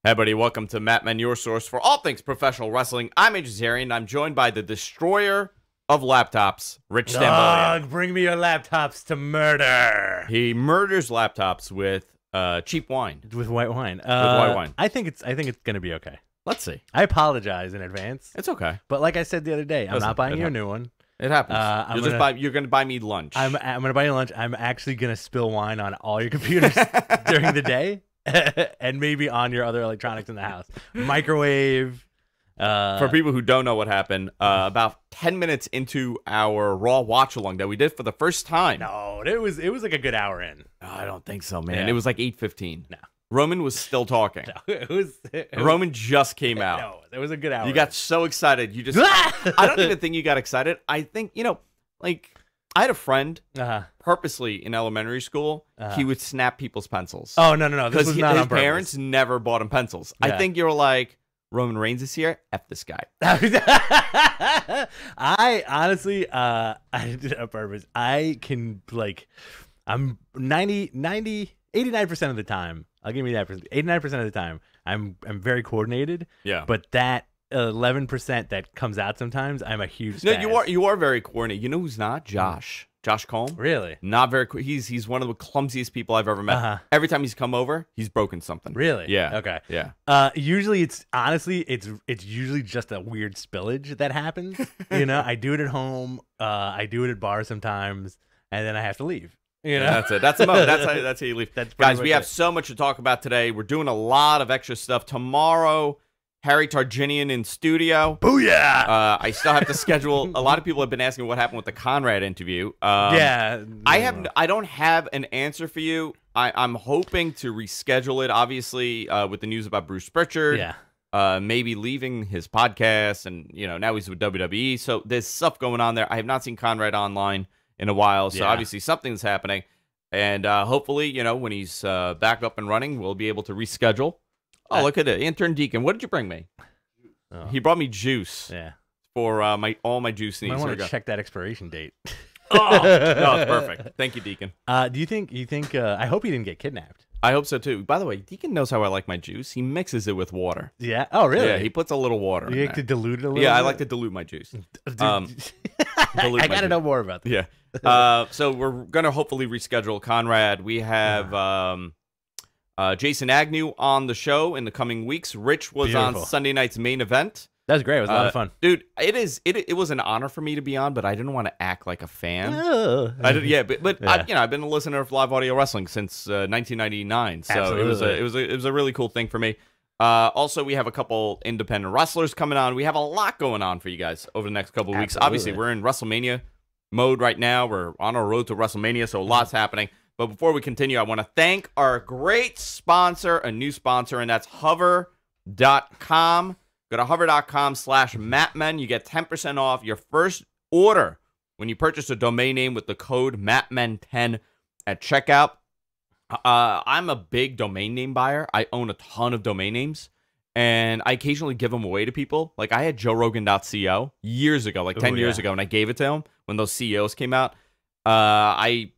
Hey, everybody, welcome to Matt Men, your source for all things professional wrestling. I'm Agent Zarian, and I'm joined by the destroyer of laptops, Rich Stambolia. Bring me your laptops to murder. He murders laptops with cheap wine. With white wine. With white wine. I think it's gonna be okay. Let's see. I apologize in advance. It's okay. But like I said the other day, I'm not buying you a new one. It happens. You're going to buy me lunch. I'm going to buy you lunch. I'm actually going to spill wine on all your computers during the day and maybe on your other electronics in the house. Microwave. For people who don't know what happened, about 10 minutes into our Raw watch-along that we did for the first time. No, it was like a good hour in. Oh, I don't think so, man. Yeah. It was like 8:15. No. Roman was still talking. No, Roman just came out. No, it was a good hour. You got so excited. You just... I don't even think you got excited. I think, like, I had a friend purposely in elementary school. He would snap people's pencils. Oh, no. This was not on his purpose. parents never bought him pencils. Yeah. I think you were like, Roman Reigns is here. F this guy. I honestly, I did it on purpose. I can, like, I'm 89% of the time. I'll give you that. 89% of the time, I'm very coordinated. Yeah. But that 11% that comes out sometimes, I'm a huge. No, spaz. you are very coordinated. You know who's not? Josh Combe. Really? Not very. He's one of the clumsiest people I've ever met. Every time he's come over, he's broken something. Really? Yeah. Okay. Yeah. Usually, it's usually just a weird spillage that happens. I do it at home. I do it at bars sometimes, and then I have to leave. That's it. That's the moment. That's how you leave. Guys, we have so much to talk about today. We're doing a lot of extra stuff tomorrow. Harry Targinian in studio. Booyah! I still have to schedule. A lot of people have been asking what happened with the Conrad interview. I don't have an answer for you. I'm hoping to reschedule it. Obviously, with the news about Bruce Pritchard. Yeah. Maybe leaving his podcast, and now he's with WWE. So there's stuff going on there. I have not seen Conrad online in a while, so obviously something's happening. And hopefully, when he's back up and running, we'll be able to reschedule. Oh, look at it. Intern Deacon, what did you bring me? Oh. He brought me juice. Yeah. For all my juice needs. I want to check that expiration date. Oh, no, it's perfect. Thank you, Deacon. Do you think I hope he didn't get kidnapped. I hope so, too. By the way, Deacon knows how I like my juice. He mixes it with water. Yeah? Oh, really? Yeah, he puts a little water in You like there. to dilute it a little Yeah, bit? I like to dilute my juice. I got to know more about that. Yeah. So we're going to hopefully reschedule Conrad. We have Jason Agnew on the show in the coming weeks. Rich was on Sunday night's main event. That was great. It was a lot of fun. Dude, it was an honor for me to be on, but I didn't want to act like a fan. I've been a listener of live audio wrestling since 1999, so Absolutely. it was a really cool thing for me. Also, we have a couple independent wrestlers coming on. We have a lot going on for you guys over the next couple of weeks. Obviously, we're in WrestleMania mode right now. We're on our road to WrestleMania, so lots happening. But before we continue, I want to thank our great sponsor, a new sponsor, and that's Hover.com. Go to hover.com/MattMen. You get 10% off your first order when you purchase a domain name with the code MattMen10 at checkout. I'm a big domain name buyer. I own a ton of domain names, and I occasionally give them away to people. Like, I had JoeRogan.co years ago, like 10 years ago, and I gave it to him when those CEOs came out. I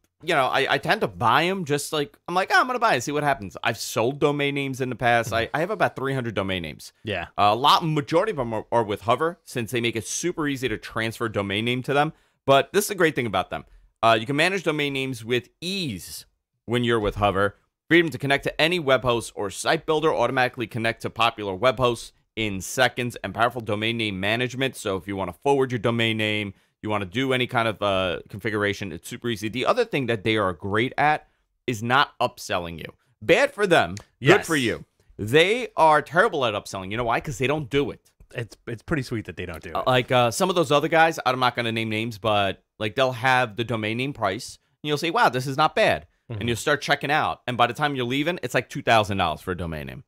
tend to buy them just like, I'm like, I'm going to buy it, see what happens. I've sold domain names in the past. I have about 300 domain names. Yeah. Majority of them are with Hover, since they make it super easy to transfer a domain name to them. But this is a great thing about them. You can manage domain names with ease when you're with Hover. Freedom to connect to any web host or site builder, automatically connect to popular web hosts in seconds, and powerful domain name management. So if you want to forward your domain name, you want to do any kind of configuration, it's super easy. The other thing that they are great at is not upselling you. Bad for them, good for you. They are terrible at upselling. You know why? Because they don't do it. It's pretty sweet that they don't do it. Like some of those other guys, I'm not going to name names, but like they'll have the domain name price, and you'll say, wow, this is not bad. And you'll start checking out. And by the time you're leaving, it's like $2,000 for a domain name.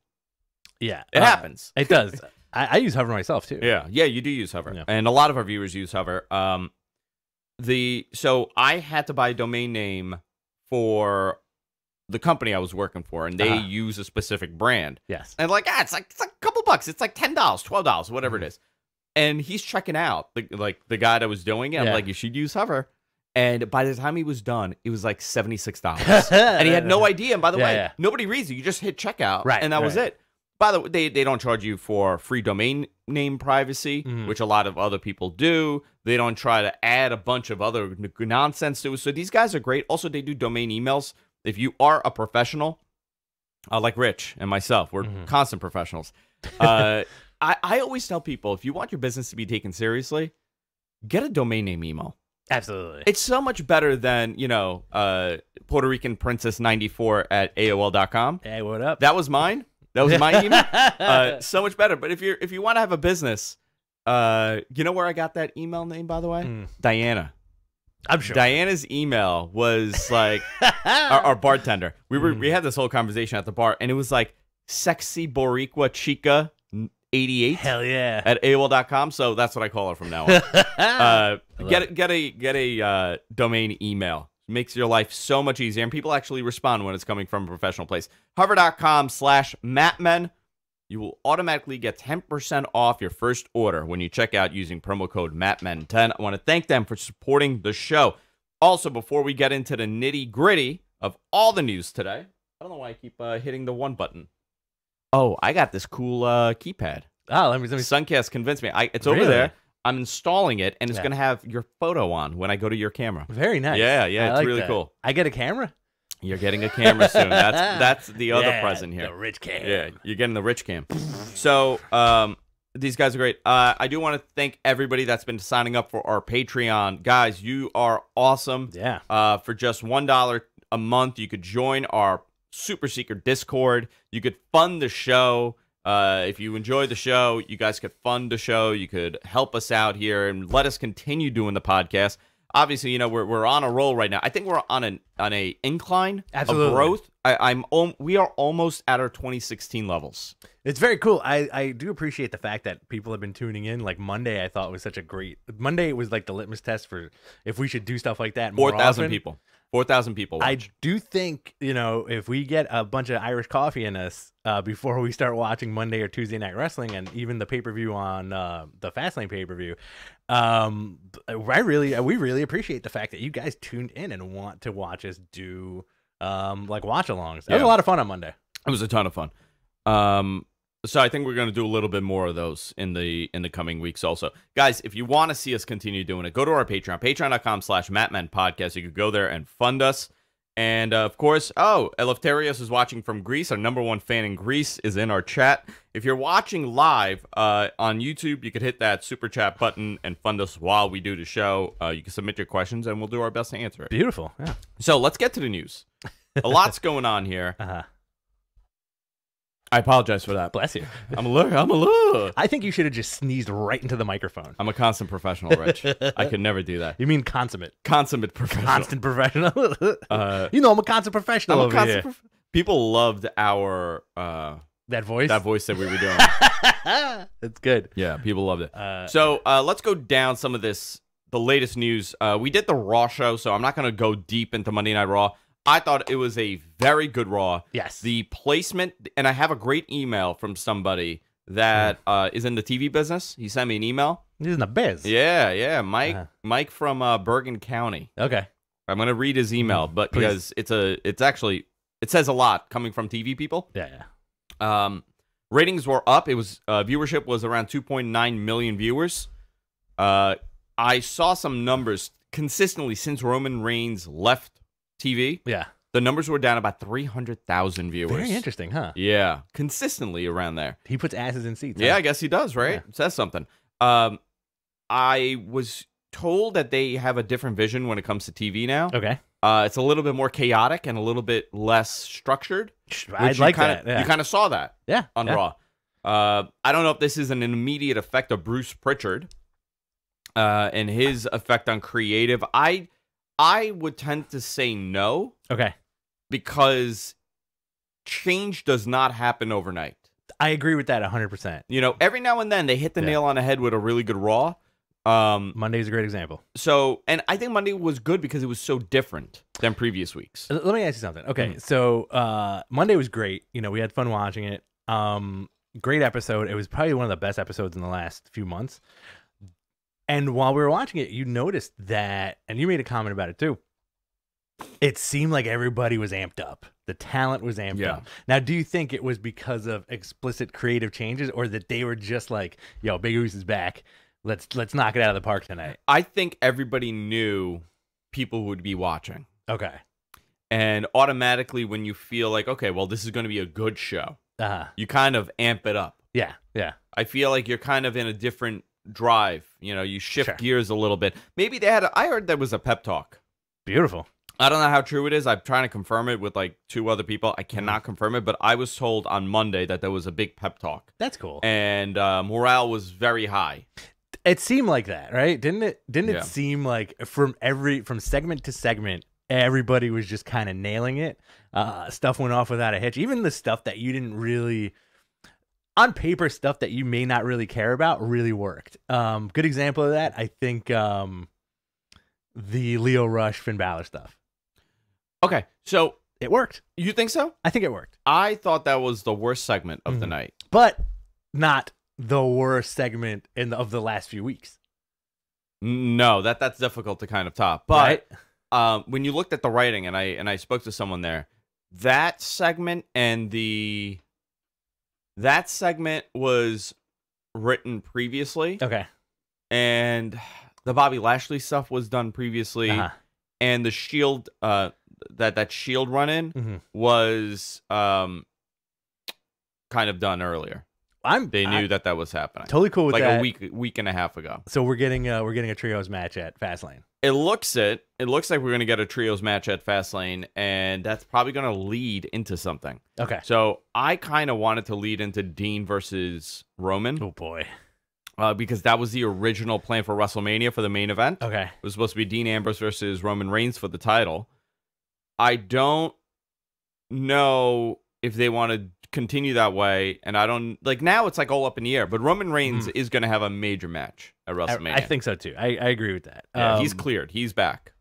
Yeah. It happens. It does. I use Hover myself, too. Yeah, you do use Hover. Yeah. And a lot of our viewers use Hover. So I had to buy a domain name for the company I was working for, and they use a specific brand. Yes. And it's like a couple bucks. It's like $10, $12, whatever it is. And he's checking out, the guy that was doing it. I'm like, you should use Hover. And by the time he was done, it was like $76. And he had no idea. And by the way, nobody reads it. You just hit checkout, and that was it. By the way, they don't charge you for free domain name privacy, which a lot of other people do. They don't try to add a bunch of other nonsense to it. So these guys are great. Also, they do domain emails. If you are a professional, like Rich and myself, we're constant professionals. I always tell people, if you want your business to be taken seriously, get a domain name email. Absolutely. It's so much better than, Puerto Rican Princess 94 at AOL.com. Hey, what up? That was mine. That was my email. So much better. But if you want to have a business, you know where I got that email name, by the way? Diana. I'm sure. Diana's email was like our bartender. We had this whole conversation at the bar, and it was like sexy Boricua Chica 88. Hell yeah. At AOL.com. So that's what I call her from now on. Get a domain email. Makes your life so much easier, and people actually respond when it's coming from a professional place. Hover.com/Mattmen. You will automatically get 10% off your first order when you check out using promo code Mattmen10. I want to thank them for supporting the show. Also, before we get into the nitty-gritty of all the news today, I don't know why I keep hitting the one button. Oh, I got this cool keypad. Oh, let me. Suncast convinced me. It's over there. I'm installing it, and it's going to have your photo on when I go to your camera. Very nice. Yeah, it's like really that. cool. I get a camera? You're getting a camera soon. That's the other present here. The rich cam. Yeah, you're getting the rich cam. So these guys are great. I do want to thank everybody that's been signing up for our Patreon. Guys, you are awesome. Yeah. For just $1 a month, you could join our super secret Discord. You could fund the show. If you enjoy the show, you guys could fund the show. You could help us out here and let us continue doing the podcast. Obviously, we're on a roll right now. I think we're on an incline of growth. We are almost at our 2016 levels. It's very cool. I do appreciate the fact that people have been tuning in. Like Monday, I thought was such a great Monday. Was like the litmus test for if we should do stuff like that more 4,000 often. people. 4,000 people watch. I do think, if we get a bunch of Irish coffee in us before we start watching Monday or Tuesday Night Wrestling and even the pay-per-view on the Fastlane pay-per-view, we really appreciate the fact that you guys tuned in and want to watch us do like watch-alongs. That was a lot of fun on Monday. It was a ton of fun. So I think we're going to do a little bit more of those in the coming weeks also. Guys, if you want to see us continue doing it, go to our Patreon, patreon.com/MattmenPodcast. You could go there and fund us. And, of course, Eleftherios is watching from Greece. Our #1 fan in Greece is in our chat. If you're watching live on YouTube, you could hit that super chat button and fund us while we do the show. You can submit your questions, and we'll do our best to answer it. Beautiful. Yeah. So let's get to the news. A lot's going on here. I apologize for that. Bless you. I'm a little. I think you should have just sneezed right into the microphone. I'm a constant professional, Rich. I could never do that. You mean consummate? Consummate professional. Constant professional. I'm a constant professional over here. People loved our that voice that we were doing. It's good. Yeah, people loved it. So let's go down some of the latest news. We did the Raw show, so I'm not going to go deep into Monday Night Raw. I thought it was a very good Raw. Yes. The placement, and I have a great email from somebody that is in the TV business. He sent me an email. He's in the biz. Yeah. Mike from Bergen County. Okay. I'm going to read his email, but because it says a lot coming from TV people. Yeah. Ratings were up. It was viewership was around 2.9 million viewers. I saw some numbers consistently since Roman Reigns left TV. Yeah. The numbers were down about 300,000 viewers. Very interesting, huh? Yeah. Consistently around there. He puts asses in seats. Yeah, I guess he does, right? Yeah. It says something. I was told that they have a different vision when it comes to TV now. Okay. It's a little bit more chaotic and a little bit less structured. I'd like that. Yeah. You kind of saw that on yeah. Raw. I don't know if this is an immediate effect of Bruce Pritchard and his effect on creative. I would tend to say no. Okay. Because change does not happen overnight. I agree with that 100%. Every now and then they hit the nail on the head with a really good Raw. Monday's a great example. So, and I think Monday was good because it was so different than previous weeks. Let me ask you something. Okay, so Monday was great. We had fun watching it. Great episode. It was probably one of the best episodes in the last few months. And while we were watching it, you noticed that, and you made a comment about it too, it seemed like everybody was amped up. The talent was amped Yeah. up. Now, do you think it was because of explicit creative changes, or that they were just like, "Yo, Big U's is back. Let's knock it out of the park tonight"? I think everybody knew people would be watching. Okay. And automatically when you feel like, okay, well, this is going to be a good show, you kind of amp it up. Yeah. Yeah. I feel like you're kind of in a different drive. You know, you shift Sure. gears a little bit. Maybe they had, I heard there was a pep talk. Beautiful. I don't know how true it is. I'm trying to confirm it with like 2 other people. I cannot confirm it, but I was told on Monday that there was a big pep talk. That's cool. And morale was very high. It seemed like that, right? Didn't it? Yeah. It seem like from segment to segment, everybody was just kind of nailing it. Stuff went off without a hitch. Even the stuff that you didn't really, on paper, stuff that you may not really care about, really worked. Good example of that, I think, the Leo Rush Finn Balor stuff. Okay, so It worked. you think so? I think it worked, I thought that was the worst segment of the night. but not the worst segment of the last few weeks. No, that's difficult to kind of top. But Right? when you looked at the writing, and I spoke to someone there, that segment was written previously, Okay. and the Bobby Lashley stuff was done previously, and the Shield that Shield run in was kind of done earlier. They knew that was happening. Totally cool with like that. a week and a half ago. So we're getting a trios match at Fastlane. It looks like we're gonna get a trios match at Fastlane, and that's probably gonna lead into something. Okay. So I kind of wanted to lead into Dean versus Roman. Oh boy. Because that was the original plan for WrestleMania for the main event. Okay. It was supposed to be Dean Ambrose versus Roman Reigns for the title. I don't know if they want to continue that way, and I don't like now. It's like all up in the air. But Roman Reigns is going to have a major match at WrestleMania. I think so too. I agree with that. Yeah, he's cleared. He's back.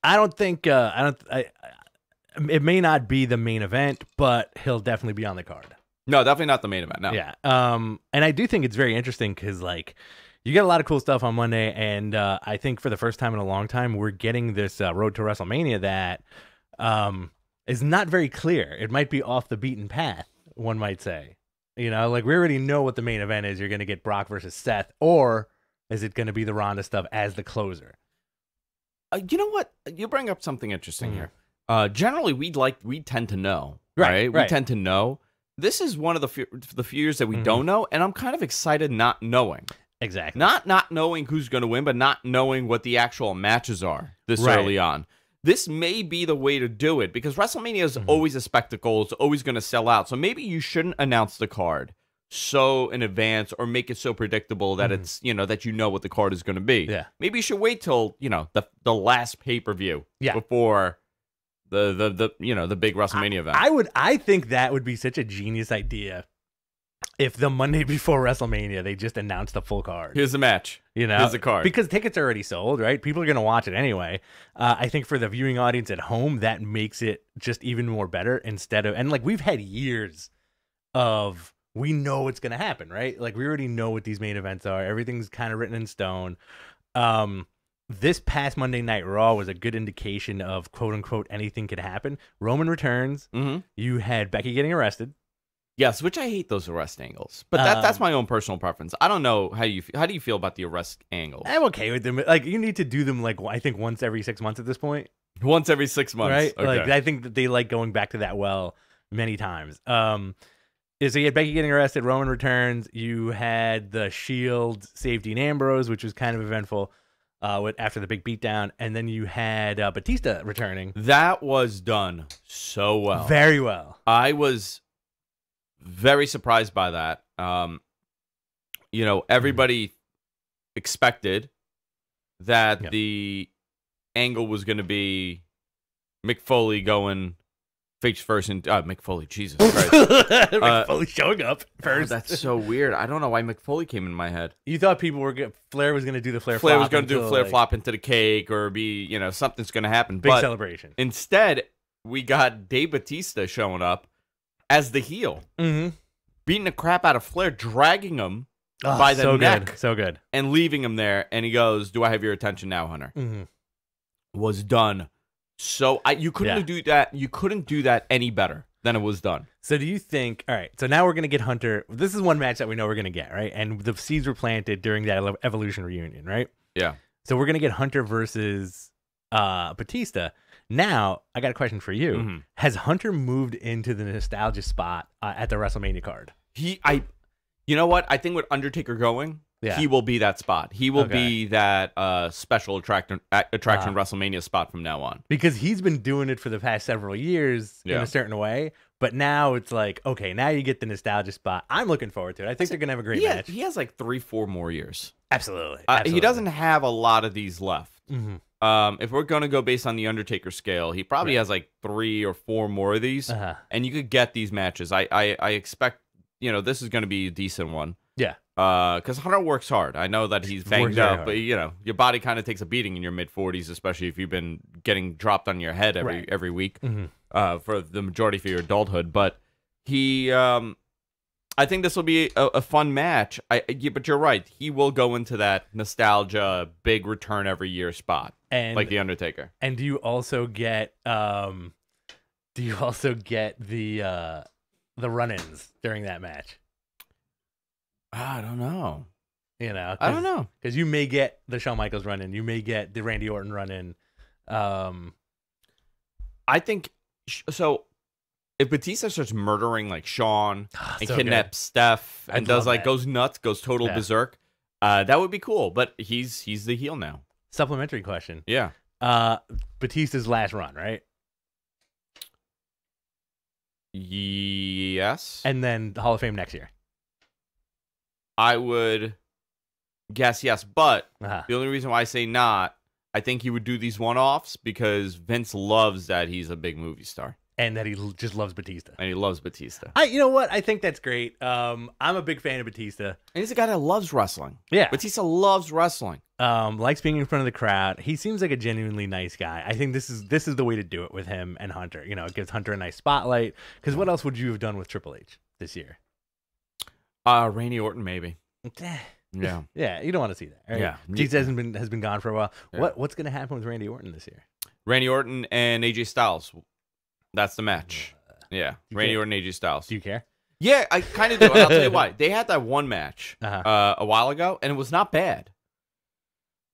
I don't think. It may not be the main event, but he'll definitely be on the card. No, definitely not the main event. No. Yeah. And I do think it's very interesting because like you get a lot of cool stuff on Monday, and I think for the first time in a long time, we're getting this road to WrestleMania that is not very clear. It might be off the beaten path, one might say. You know, like we already know what the main event is. You're going to get Brock versus Seth, or is it going to be the Ronda stuff as the closer? You know what? You bring up something interesting here. Generally, we tend to know, right? Right. We tend to know. This is one of the few years that we don't know, and I'm kind of excited not knowing. Exactly. Not knowing who's going to win, but not knowing what the actual matches are this early on. This may be the way to do it because WrestleMania is always a spectacle. It's always going to sell out. So maybe you shouldn't announce the card so in advance or make it so predictable that it's, that you know what the card is going to be. Yeah. Maybe you should wait till, the last pay-per-view before the big WrestleMania event. I think that would be such a genius idea if the Monday before WrestleMania they just announced the full card. Here's the match. Here's the card. Because tickets are already sold, right? People are going to watch it anyway. I think for the viewing audience at home, that makes it just even more better instead of, and like we've had years of, we know what's going to happen, right? Like we already know what these main events are. Everything's kind of written in stone. This past Monday Night Raw was a good indication of quote unquote anything could happen. Roman returns. You had Becky getting arrested. Yes, which I hate those arrest angles, but that's my own personal preference. I don't know how do you feel about the arrest angles? I'm okay with them. Like you need to do them like I think once every 6 months at this point. Once every 6 months, right? Okay. Like I think that they like going back to that well many times. So you had Becky getting arrested. Roman returns. You had the Shield save Dean Ambrose, which was kind of eventful. After the big beatdown, and then you had Batista returning. That was done so well, very well. I was very surprised by that. Everybody expected that the angle was going to be Mick Foley going face first, and Mick Foley, Jesus Christ, Mick Foley showing up first. That's so weird. I don't know why Mick Foley came in my head. You thought people were Flair was going to do the Flair Flair flop. was going to do a Flair flop into the cake, or be something's going to happen. Big celebration. Instead, we got Dave Batista showing up as the heel, beating the crap out of Flair, dragging him by the neck, so good, and leaving him there. And he goes, "Do I have your attention now, Hunter?" Was done so you couldn't do that. You couldn't do that any better than it was done. So do you think? All right. So now we're gonna get Hunter. This is one match that we know we're gonna get, right? And the seeds were planted during that Evolution reunion, right? Yeah. So we're gonna get Hunter versus Batista. Now I got a question for you. Mm-hmm. Has Hunter moved into the nostalgia spot at the WrestleMania card? You know what? I think with Undertaker going, he will be that spot. He will be that special attraction WrestleMania spot from now on. Because he's been doing it for the past several years in a certain way. But now it's like, okay, now you get the nostalgia spot. I'm looking forward to it. I think they're going to have a great match. He has like 3-4 more years. Absolutely. He doesn't have a lot of these left. Mm-hmm. If we're going to go based on the Undertaker scale, he probably has like 3 or 4 more of these. And you could get these matches. I expect, this is going to be a decent one. Yeah. Because Hunter works hard. I know that he's banged up, but your body kind of takes a beating in your mid-40s, especially if you've been getting dropped on your head every week for the majority of your adulthood. But I think this will be a fun match. But you're right. He will go into that nostalgia, big return every year spot, like the Undertaker. And do you also get the run-ins during that match? I don't know. I don't know. Because you may get the Shawn Michaels run-in. You may get the Randy Orton run-in. I think, so if Batista starts murdering like Shawn and kidnaps Steph and goes nuts, goes total berserk, that would be cool. But he's the heel now. Supplementary question. Yeah. Batista's last run, right? Yes. And then the Hall of Fame next year. I would guess yes, but the only reason why I say not, I think he would do these one-offs because Vince loves that he's a big movie star. And that he just loves Batista. And he loves Batista. You know what? I think that's great. I'm a big fan of Batista. And he's a guy that loves wrestling. Yeah. Batista loves wrestling. Likes being in front of the crowd. He seems like a genuinely nice guy. I think this is the way to do it with him and Hunter. It gives Hunter a nice spotlight. Because what else would you have done with Triple H this year? Randy Orton, maybe. Yeah. Yeah, you don't want to see that. Right? Yeah. Jesus has been gone for a while. Yeah. What's going to happen with Randy Orton this year? Randy Orton and AJ Styles. That's the match. Yeah. Randy Orton and AJ Styles. Do you care? Yeah, I kind of do. And I'll tell you why. They had that one match a while ago, and it was not bad.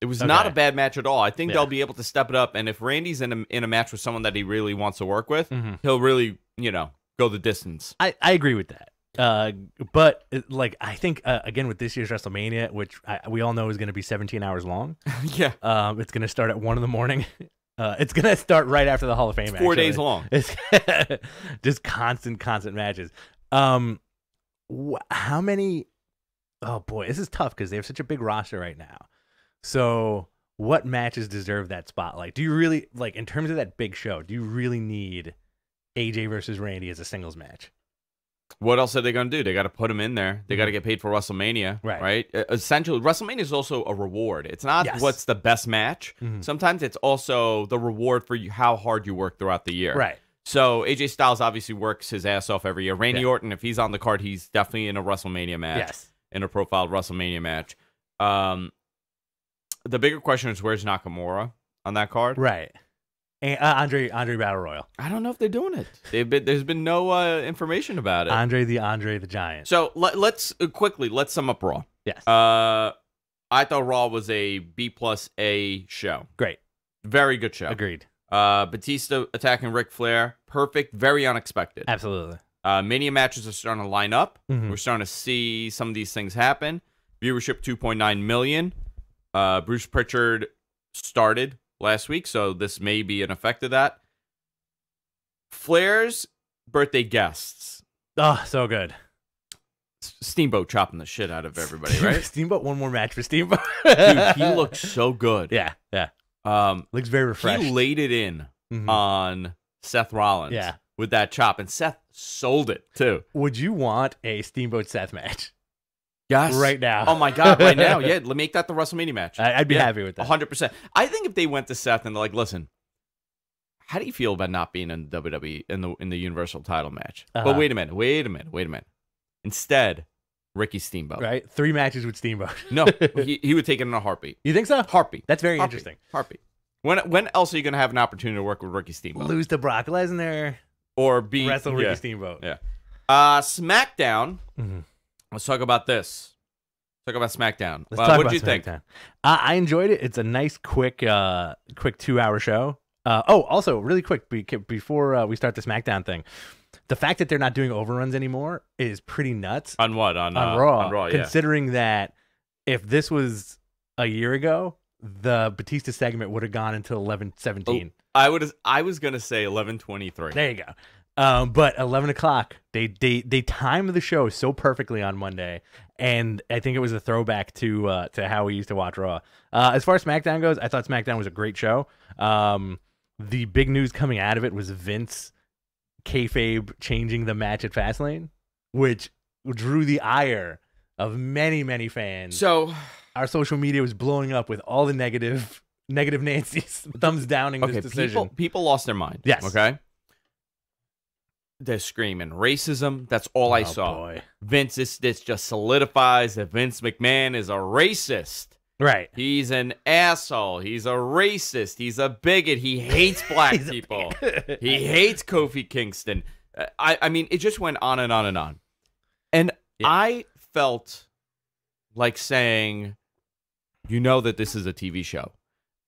It was not a bad match at all. I think they'll be able to step it up. And if Randy's in a match with someone that he really wants to work with, he'll really, go the distance. I agree with that. But I think again with this year's WrestleMania, which we all know is going to be 17 hours long. Yeah. It's going to start at 1 a.m. It's going to start right after the Hall of Fame. It's 4 days long. It's just constant matches. How many? Oh boy, this is tough because they have such a big roster right now. So what matches deserve that spotlight? Do you really in terms of that big show? Do you really need AJ versus Randy as a singles match? What else are they going to do? They got to put him in there. They got to get paid for WrestleMania, right? Essentially, WrestleMania is also a reward. It's not what's the best match. Sometimes it's also the reward for how hard you work throughout the year. Right. So AJ Styles obviously works his ass off every year. Randy Orton, if he's on the card, he's definitely in a WrestleMania match. Yes. In a profiled WrestleMania match. The bigger question is where's Nakamura on that card? Right. And Andre Battle Royal. I don't know if they're doing it. There's been no information about it. Andre the Giant. So let's sum up Raw. Yes. I thought Raw was a B+A show. Great. Very good show. Agreed. Batista attacking Ric Flair. Perfect. Very unexpected. Absolutely. Mania matches are starting to line up. We're starting to see some of these things happen. Viewership 2.9 million. Bruce Pritchard started last week, so this may be an effect of that. Flair's birthday guests. Oh, so good. Steamboat chopping the shit out of everybody, right? Steamboat, one more match for Steamboat. Dude, he looks so good. Yeah. Looks very refreshed. He laid it in on Seth Rollins with that chop, and Seth sold it, too. Would you want a Steamboat Seth match? Yes. Right now. Oh, my God, right now. Yeah, make that the WrestleMania match. I'd be happy with that. 100%. I think if they went to Seth and they're like, listen, how do you feel about not being in WWE in the Universal title match? But wait a minute. Instead, Ricky Steamboat. Right? 3 matches with Steamboat. No, he would take it in a heartbeat. You think so? Heartbeat. That's very interesting. Heartbeat. When else are you gonna have an opportunity to work with Ricky Steamboat? Lose to Brock Lesnar Or be wrestle Ricky Steamboat. Yeah. SmackDown. Let's talk about this. Talk about SmackDown. What did you think? I enjoyed it. It's a nice, quick 2-hour show. Also, really quick before we start the SmackDown thing, the fact that they're not doing overruns anymore is pretty nuts. On what? On Raw. On Raw, yeah. Considering that if this was a year ago, the Batista segment would have gone until 11:17. I was gonna say 11:23. There you go. But 11 o'clock, they timed the show so perfectly on Monday, and I think it was a throwback to how we used to watch Raw. As far as SmackDown goes, I thought SmackDown was a great show. The big news coming out of it was Vince kayfabe changing the match at Fastlane, which drew the ire of many fans. So our social media was blowing up with all the negative Nancy's thumbs downing this decision. People lost their mind. Yes. Okay. They're screaming racism. That's all I saw. Boy. Vince, this just solidifies that Vince McMahon is a racist. Right. He's an asshole. He's a racist. He's a bigot. He hates black people. He hates Kofi Kingston. I mean, it just went on and on and on. And yeah. I felt like saying, you know that this is a TV show.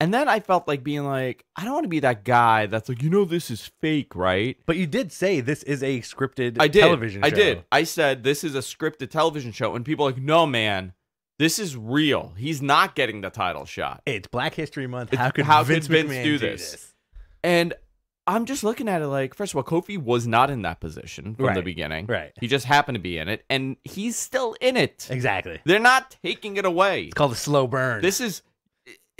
And then I felt like being like, I don't want to be that guy that's like, you know, this is fake, right? But you did say this is a scripted television show. I did. I said this is a scripted television show. And people are like, no, man, this is real. He's not getting the title shot. It's Black History Month. How could Vince do this? And I'm just looking at it like, first of all, Kofi was not in that position from the beginning. Right. He just happened to be in it. And he's still in it. Exactly. They're not taking it away. It's called a slow burn.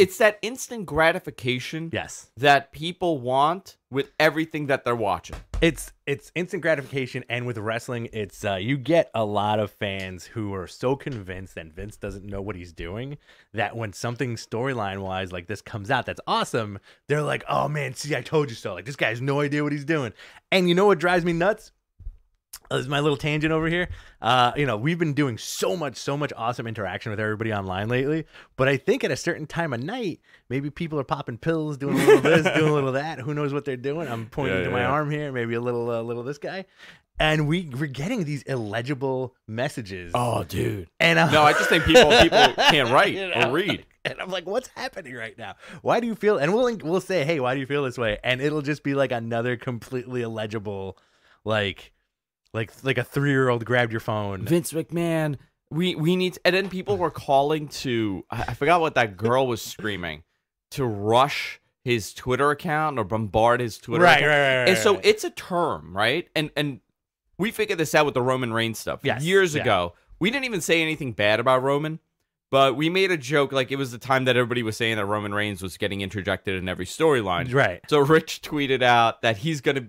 It's that instant gratification that people want with everything that they're watching. It's instant gratification, and with wrestling, it's you get a lot of fans who are so convinced that Vince doesn't know what he's doing that when something storyline-wise like this comes out that's awesome, they're like, oh man, see, I told you so. Like, this guy has no idea what he's doing. And you know what drives me nuts? This is my little tangent over here. We've been doing so much awesome interaction with everybody online lately. But I think at a certain time of night, maybe people are popping pills, doing a little this, doing a little that. Who knows what they're doing? I'm pointing to my arm here, maybe a little this guy. And we're getting these illegible messages. Oh, dude. And no, I just think people can't write or read. And I'm like, what's happening right now? Why do you feel? And we'll say, hey, why do you feel this way? And it'll just be like another completely illegible, like a 3-year-old grabbed your phone. Vince McMahon, we need... And then people were calling to... I forgot what that girl was screaming. To rush his Twitter account or bombard his Twitter account. Right. And so it's a term, right? And we figured this out with the Roman Reigns stuff. Years ago. We didn't even say anything bad about Roman. But we made a joke, like it was the time that everybody was saying that Roman Reigns was getting interjected in every storyline. Right. So Rich tweeted out that he's gonna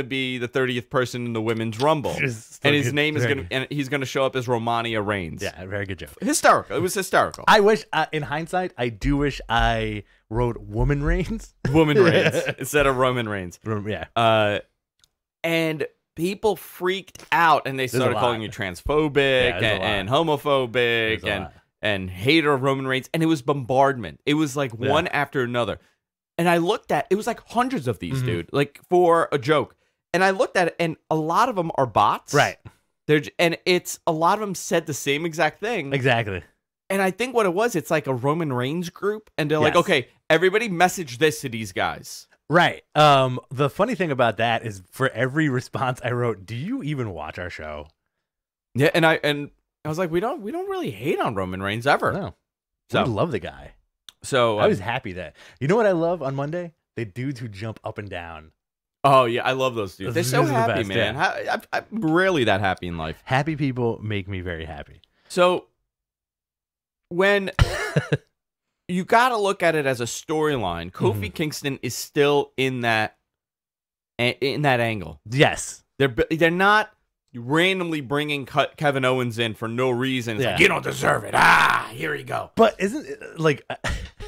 be the 30th person in the Women's Rumble, and his name is he's gonna show up as Romania Reigns. Yeah, very good joke. Hysterical. It was hysterical. I wish, in hindsight, I do wish I wrote Woman Reigns. Woman Reigns instead of Roman Reigns. Yeah. And people freaked out, and they started calling you transphobic and homophobic and hater of Roman Reigns, and it was bombardment. It was like one after another. And I looked at it was like hundreds of these, dude, like for a joke. And I looked at it, and a lot of them are bots. Right. And it's a lot of them said the same exact thing. Exactly. And I think what it was, it's like a Roman Reigns group, and they're like, okay, everybody message this to these guys. Right. The funny thing about that is for every response I wrote, do you even watch our show? Yeah, and I was like, we don't really hate on Roman Reigns ever. No. I love the guy. So I was happy that. You know what I love on Monday? The dudes who jump up and down. Oh, yeah. I love those dudes. They're so happy, man. Yeah. I'm rarely that happy in life. Happy people make me very happy. So when you got to look at it as a storyline, Kofi Kingston is still in that angle. Yes. They're not randomly bringing Kevin Owens in for no reason. It's like, you don't deserve it. Here you go. But isn't it like,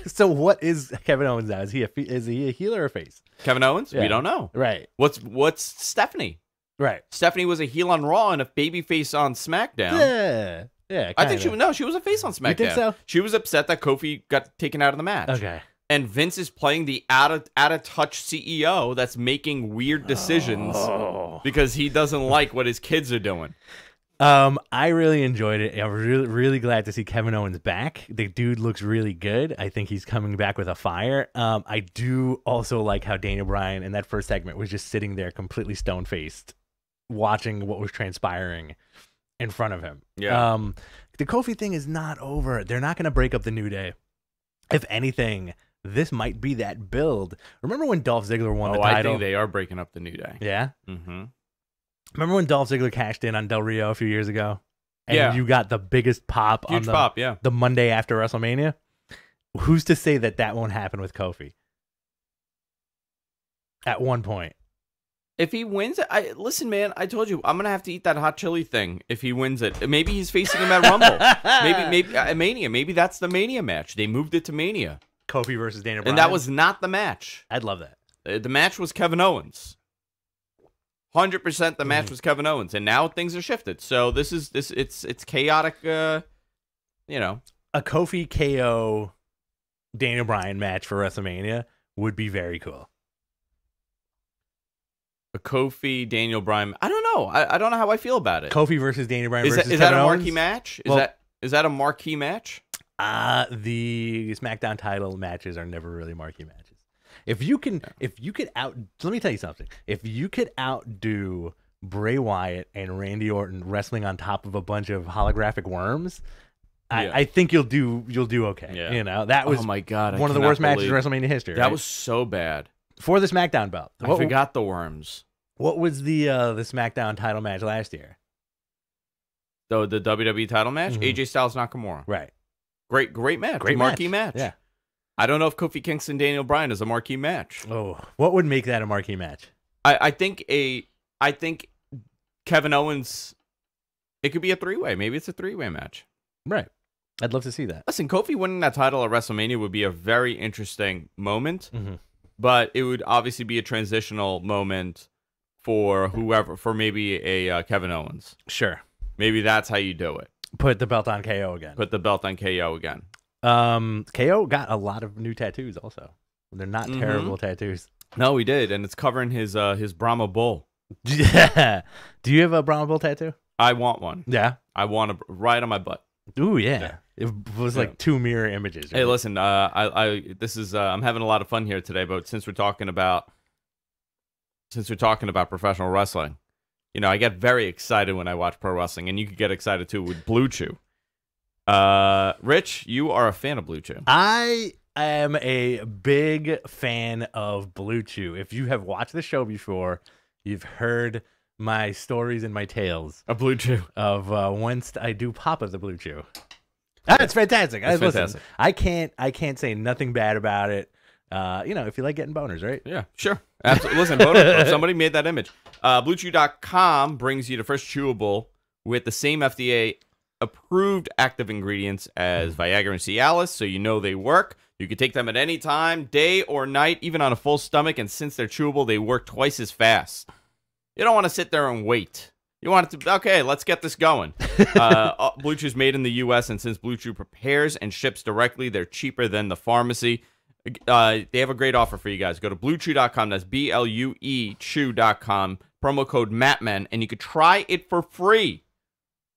so what is Kevin Owens now? Is he a heel or a face? Kevin Owens? Yeah. We don't know. Right. What's Stephanie? Right. Stephanie was a heel on Raw and a babyface on SmackDown. Yeah. Yeah. I think she was a face on SmackDown. You think so? She was upset that Kofi got taken out of the match. Okay. and Vince is playing the out of touch CEO that's making weird decisions because he doesn't like what his kids are doing. I really enjoyed it. I'm really glad to see Kevin Owens back. The dude looks really good. I think he's coming back with a fire. I do also like how Daniel Bryan in that first segment was just sitting there completely stone-faced, watching what was transpiring in front of him. Yeah. The Kofi thing is not over. They're not going to break up the New Day. If anything, this might be that build. Remember when Dolph Ziggler won the title? I think they are breaking up the New Day. Yeah? Mm-hmm. Remember when Dolph Ziggler cashed in on Del Rio a few years ago? And you got the biggest pop on the Monday after WrestleMania? Who's to say that that won't happen with Kofi? At one point. If he wins it, listen, man, I told you, I'm going to have to eat that hot chili thing if he wins it. Maybe he's facing him at Rumble. maybe at Mania. Maybe that's the Mania match. They moved it to Mania. Kofi versus Daniel Bryan. And that was not the match. I'd love that. The match was Kevin Owens. 100% the match was Kevin Owens, and now things are shifted. So it's chaotic. A Kofi KO Daniel Bryan match for WrestleMania would be very cool. A Kofi Daniel Bryan. I don't know. I don't know how I feel about it. Kofi versus Daniel Bryan versus is Kevin that a Owens? marquee match? Is that a marquee match? The SmackDown title matches are never really marquee matches. If you could let me tell you something. If you could outdo Bray Wyatt and Randy Orton wrestling on top of a bunch of holographic worms, I think you'll do okay. Yeah. That was oh my God, one of the worst matches in WrestleMania history. That was so bad. For the SmackDown belt. I forgot the worms. What was the SmackDown title match last year? The WWE title match? AJ Styles Nakamura. Right. Great match. Great marquee match. Yeah. I don't know if Kofi Kingston Daniel Bryan is a marquee match. Oh, what would make that a marquee match? I think Kevin Owens, it could be a three-way. Maybe it's a three-way match. Right. I'd love to see that. Listen, Kofi winning that title at WrestleMania would be a very interesting moment, but it would obviously be a transitional moment for whoever, for maybe a Kevin Owens. Sure. Maybe that's how you do it. Put the belt on KO again. Put the belt on KO again. KO got a lot of new tattoos also. They're not terrible tattoos. No, he did, and it's covering his Brahma Bull. Yeah. Do you have a Brahma Bull tattoo? I want one. Yeah. I want a right on my butt. Ooh, yeah. It was like two mirror images. Right? Hey, listen, I'm having a lot of fun here today, but since we're talking about professional wrestling, I get very excited when I watch pro wrestling, and you could get excited too with BlueChew. Rich, you are a fan of BlueChew. I am a big fan of BlueChew. If you have watched the show before, you've heard my stories and my tales of BlueChew of whence I do pop of the BlueChew. It's fantastic. It's fantastic. I can't say nothing bad about it. If you like getting boners, right? Yeah, sure. Absolutely. Listen, boners. Somebody made that image. BlueChew.com brings you the first chewable with the same FDA approved active ingredients as Viagra and Cialis, so they work. You can take them at any time, day or night, even on a full stomach, and since they're chewable, they work twice as fast. You don't want to sit there and wait. You want it to, okay, let's get this going. BlueChew is made in the U.S., and since BlueChew prepares and ships directly, they're cheaper than the pharmacy. They have a great offer for you guys. Go to BlueChew.com. That's BLUE Chew.com. Promo code MATMEN, and you can try it for free.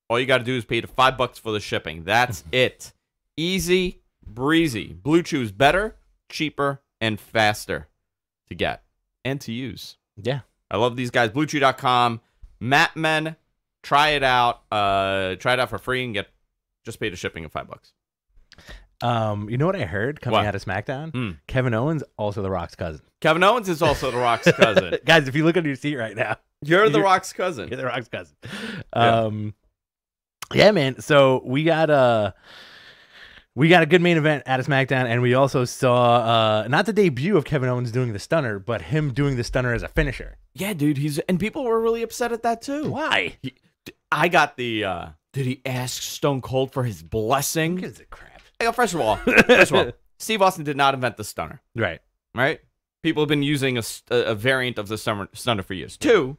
All you got to do is pay the $5 for the shipping. That's it. Easy breezy. BlueChew is better, cheaper, and faster to get and to use. Yeah. I love these guys. BlueChew.com. MatMen. Try it out. Try it out for free and just pay the shipping of $5. You know what I heard coming out of SmackDown? Kevin Owens, also The Rock's cousin. Kevin Owens is also The Rock's cousin. Guys, if you look at your seat right now, you're The Rock's cousin. You're The Rock's cousin. Yeah, man. So we got a good main event at a SmackDown, and we also saw not the debut of Kevin Owens doing the stunner, but him doing the stunner as a finisher. Yeah, dude. And people were really upset at that too. Why? I got the. Did he ask Stone Cold for his blessing? Who gives a crap? First of all, Steve Austin did not invent the stunner. Right. People have been using a variant of the stunner for years. Two,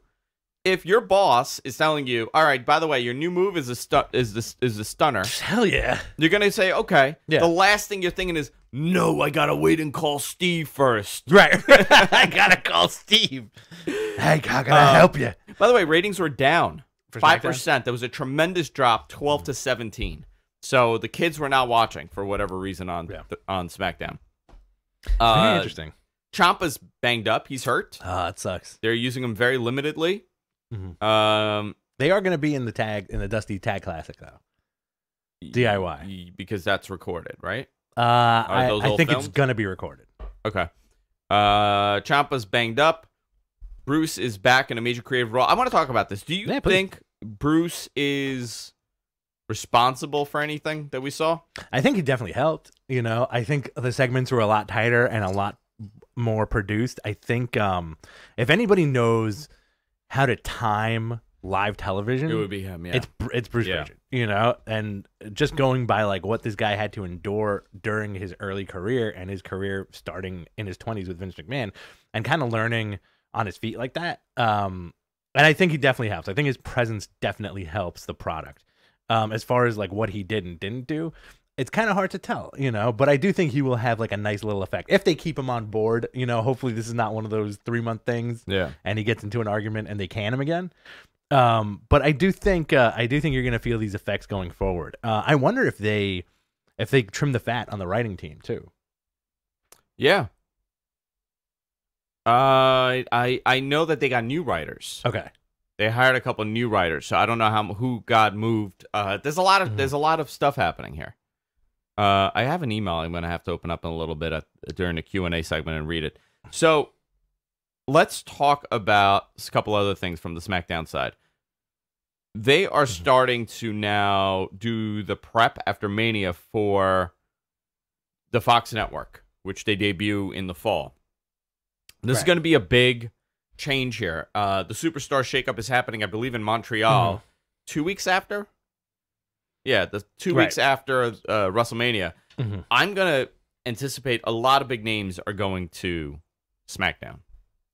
if your boss is telling you, all right, by the way, your new move is a stunner. Hell yeah. You're gonna say, okay. Yeah. The last thing you're thinking is, no, I gotta wait and call Steve first. Right. I gotta call Steve. Hey, how can I help you? By the way, ratings were down For 5%. There was a tremendous drop, 12 to 17. So the kids were not watching for whatever reason on SmackDown. Very interesting. Ciampa's banged up. He's hurt. It sucks. They're using him very limitedly. Mm-hmm. They are going to be in the Dusty Tag Classic though. DIY because that's recorded, right? I think it's going to be recorded. Okay. Ciampa's banged up. Bruce is back in a major creative role. I want to talk about this. Do you think Bruce is responsible for anything that we saw? I think he definitely helped. You know, I think the segments were a lot tighter and a lot more produced. I think if anybody knows how to time live television, it would be him. Yeah, it's Bruce Pritchard. You know, and just going by like what this guy had to endure during his early career and his career starting in his 20s with Vince McMahon, and kind of learning on his feet like that. And I think he definitely helps. I think his presence definitely helps the product. As far as like what he did and didn't do, it's kind of hard to tell, you know, but I do think he will have like a nice little effect if they keep him on board. You know, hopefully this is not one of those 3-month things. Yeah. And he gets into an argument and they can him again. But I do think you're going to feel these effects going forward. I wonder if they trim the fat on the writing team too. Yeah. I know that they got new writers. Okay. They hired a couple new writers, so I don't know who got moved. There's a lot of stuff happening here. I have an email I'm going to have to open up in a little bit during the Q&A segment and read it. So let's talk about a couple other things from the SmackDown side. They are starting to now do the prep after Mania for the Fox Network, which they debut in the fall. This is going to be a big change here. The Superstar shakeup is happening, I believe, in Montreal 2 weeks after. Yeah, the 2 weeks after WrestleMania. I'm going to anticipate a lot of big names are going to SmackDown.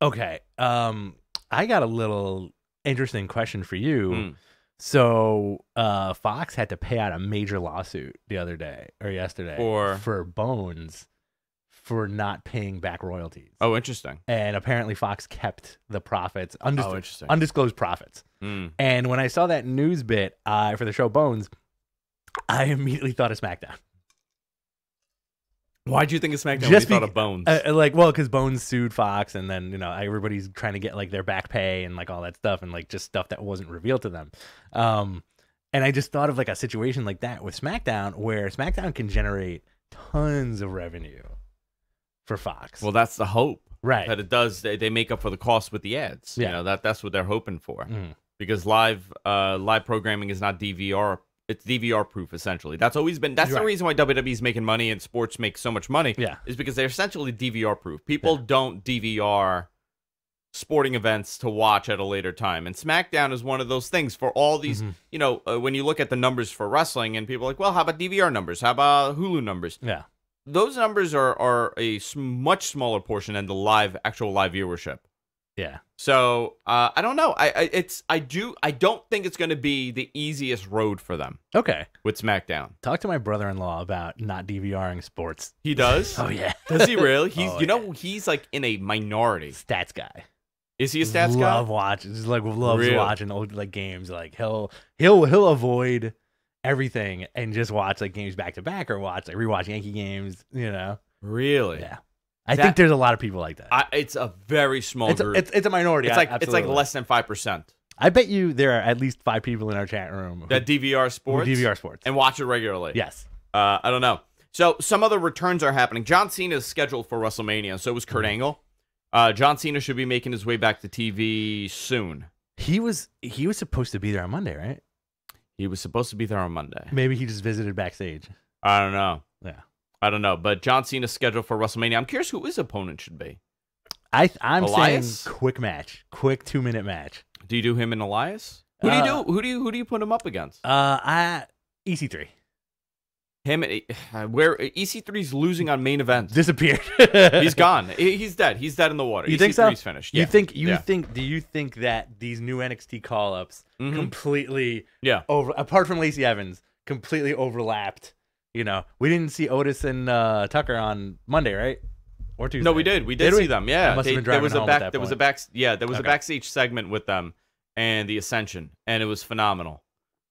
Okay. I got a little interesting question for you. So Fox had to pay out a major lawsuit the other day or yesterday for Bones for not paying back royalties. Oh, interesting. And apparently Fox kept the profits, undisclosed profits. And when I saw that news bit for the show Bones, I immediately thought of SmackDown. Why'd you think of SmackDown when you thought of Bones? Because Bones sued Fox, and then, you know, everybody's trying to get like their back pay and like all that stuff, and like just stuff that wasn't revealed to them. And I just thought of like a situation like that with SmackDown, where SmackDown can generate tons of revenue for Fox. Well, that's the hope, right? That it does. They make up for the cost with the ads. Yeah, you know, that's what they're hoping for. Because live programming is not DVR. It's DVR proof, essentially. That's always been. That's the reason why WWE is making money and sports make so much money. Yeah, is because they're essentially DVR proof. People don't DVR sporting events to watch at a later time, and SmackDown is one of those things for all these. You know, when you look at the numbers for wrestling, and people are like, well, how about DVR numbers? How about Hulu numbers? Yeah. Those numbers are a much smaller portion than the actual live viewership. Yeah. So I don't know. I don't think it's going to be the easiest road for them. Okay. With SmackDown. Talk to my brother-in-law about not DVRing sports. He does? Oh yeah. Does he really? He's know he's like in a minority. Stats guy. Is he a stats guy? Loves watching old like games. Like he'll avoid everything and just watch like games back to back or rewatch Yankee games, you know. Really? Yeah. I think there's a lot of people like that. It's a very small group. It's a minority. It's like less than 5%. I bet you there are at least 5 people in our chat room that DVR sports. DVR sports and watch it regularly. Yes. I don't know. So some other returns are happening. John Cena is scheduled for WrestleMania. So was Kurt Angle. John Cena should be making his way back to TV soon. He was supposed to be there on Monday, right? He was supposed to be there on Monday. Maybe he just visited backstage. I don't know. Yeah. I don't know. But John Cena's scheduled for WrestleMania. I'm curious who his opponent should be. I'm saying quick match. Quick 2-minute match. Do you do him and Elias? Who do you do? Who do you put him up against? EC3. where EC3's losing on main event. Disappeared. He's gone. He's dead. He's dead in the water. You think so? EC3's finished. Yeah. Do you think that these new NXT call-ups completely Yeah. apart from Lacey Evans, completely overlapped? You know, we didn't see Otis and Tucker on Monday, right? Or Tuesday? No, we did. We did see them. Yeah. There was a backstage segment with them and the Ascension, and it was phenomenal.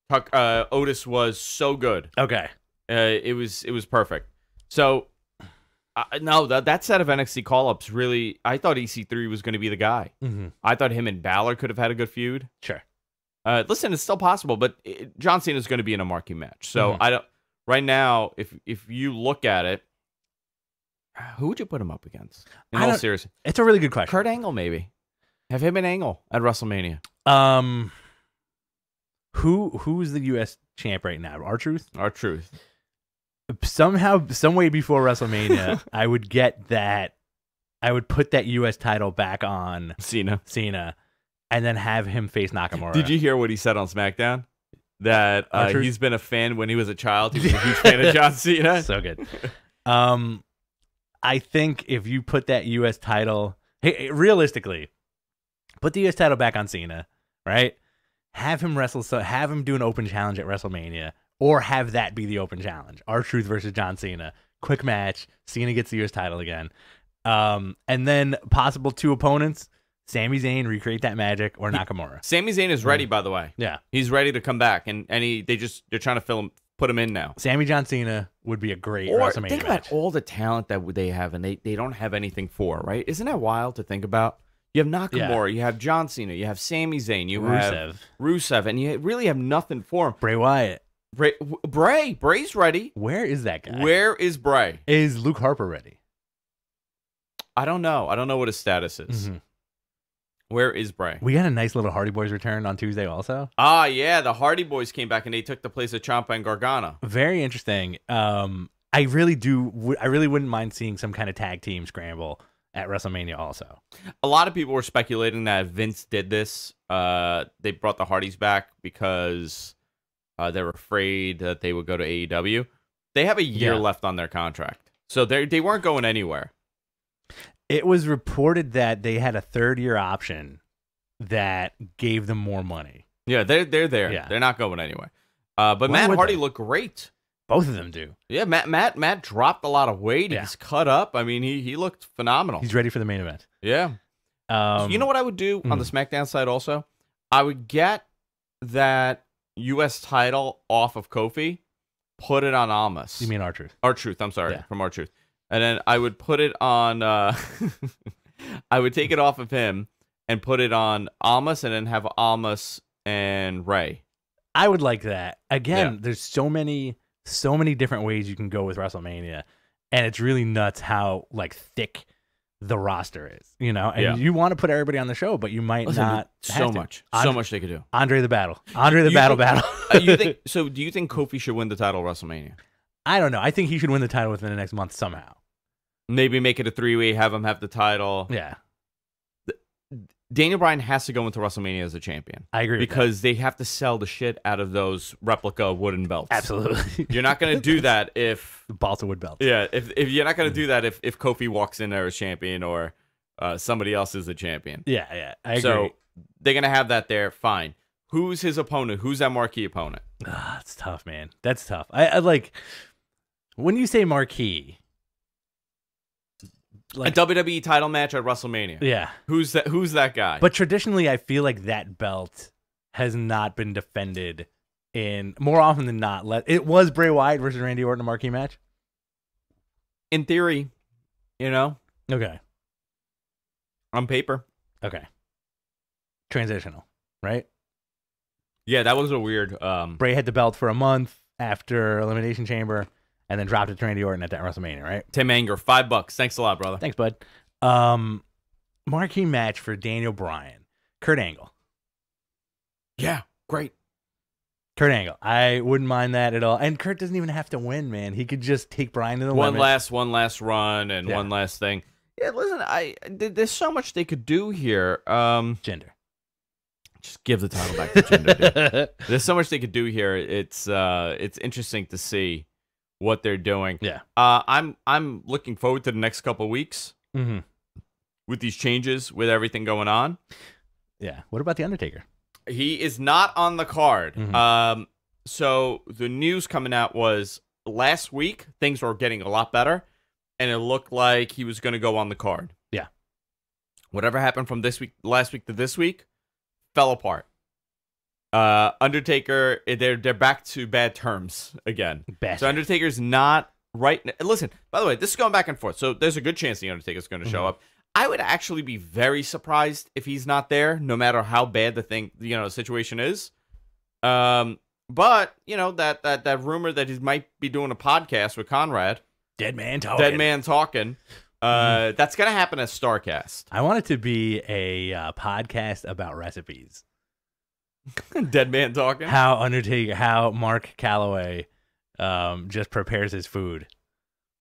Otis was so good. Okay. It was perfect. So, no, that set of NXT call-ups really, I thought EC3 was going to be the guy. I thought him and Balor could have had a good feud. Sure. Listen, it's still possible, but John Cena is going to be in a marquee match. So I don't. Right now, if you look at it, who would you put him up against? In all seriousness, it's a really good question. Kurt Angle, maybe. Have him and Angle at WrestleMania. Who's the U.S. champ right now? R-Truth? R-Truth. Somehow, some way before WrestleMania, I would get that. I would put that U.S. title back on Cena, and then have him face Nakamura. Did you hear what he said on SmackDown? That he's been a fan when he was a child. He was a huge fan of John Cena. So good. I think if you put that U.S. title, realistically, put the U.S. title back on Cena, right? Have him wrestle, so have him do an open challenge at WrestleMania, or have that be the open challenge. R-Truth versus John Cena. Quick match. Cena gets the U.S. title again. And then possible 2 opponents. Sami Zayn, recreate that magic, or Nakamura. Sami Zayn is ready, by the way. Yeah. He's ready to come back, and they're trying to put him in now. John Cena would be a great WrestleMania think match. About all the talent that they have, and they don't have anything for, right? Isn't that wild to think about? You have Nakamura, you have John Cena, you have Sami Zayn, you have Rusev, and you really have nothing for him. Bray Wyatt. Bray's ready. Where is that guy? Where is Bray? Is Luke Harper ready? I don't know. I don't know what his status is. Where is Bray? We got a nice little Hardy Boys return on Tuesday also. Ah, yeah. The Hardy Boys came back, and they took the place of Ciampa and Gargano. Very interesting. I really wouldn't mind seeing some kind of tag team scramble at WrestleMania also. A lot of people were speculating that Vince did this. They brought the Hardys back because they were afraid that they would go to AEW. They have a year left on their contract, so they weren't going anywhere. It was reported that they had a 3rd-year option that gave them more money. Yeah, they're there. Yeah. They're not going anywhere. But Matt Hardy looked great. Both of them do. Yeah, Matt dropped a lot of weight. Yeah. He's cut up. I mean, he looked phenomenal. He's ready for the main event. Yeah. So you know what I would do on the SmackDown side also? I would get that U.S. title off of Kofi, put it on Almas. You mean R-Truth? R-Truth, I'm sorry, from R-Truth. And then I would put it on, I would take it off of him and put it on Almas, and then have Almas and Ray. I would like that. Again, there's so many different ways you can go with WrestleMania, and it's really nuts how thick the roster is, you know? And you want to put everybody on the show, but you might not. So much they could do. Andre the Battle. You think so? Do you think Kofi should win the title at WrestleMania? I don't know. I think he should win the title within the next month somehow. Maybe make it a 3-way, have him have the title. Yeah. Daniel Bryan has to go into WrestleMania as a champion. I agree. Because they have to sell the shit out of those replica wooden belts. Absolutely. You're not going to do that if balsa wood belts. Yeah, if you're not going to do that if Kofi walks in there as champion, or somebody else is the champion. Yeah, I agree. So they're going to have that there. Fine. Who's his opponent? Who's that marquee opponent? That's tough, man. That's tough. I like when you say marquee. A WWE title match at WrestleMania. Yeah. Who's that guy? But traditionally, I feel like that belt has not been defended in more often than not. It was Bray Wyatt versus Randy Orton, a marquee match. In theory, you know. Okay. On paper. Okay. Transitional, right? Yeah, that was a weird. Bray had the belt for a month after Elimination Chamber, and then dropped it to Randy Orton at that WrestleMania, right? Tim Anger, $5. Thanks a lot, brother. Thanks, bud. Marquee match for Daniel Bryan, Kurt Angle. Yeah, great. Kurt Angle. I wouldn't mind that at all. And Kurt doesn't even have to win, man. He could just take Bryan to the limit. One last run and one last thing. Yeah, listen, there's so much they could do here. Jinder. Just give the title back to Jinder, dude. There's so much they could do here. It's interesting to see what they're doing. Yeah. I'm looking forward to the next couple of weeks with these changes, with everything going on. Yeah. What about The Undertaker? He is not on the card. So the news coming out was last week, things were getting a lot better, and it looked like he was going to go on the card. Yeah. Whatever happened from last week to this week, fell apart. Undertaker, they're back to bad terms again. So Undertaker's not right. Listen, by the way, this is going back and forth. So there's a good chance the Undertaker's going to show up. I would actually be very surprised if he's not there, no matter how bad the situation is. But that rumor that he might be doing a podcast with Conrad, Dead Man Talking. That's gonna happen at Starcast. I want it to be a podcast about recipes. Dead Man Talking. How Mark Calloway just prepares his food.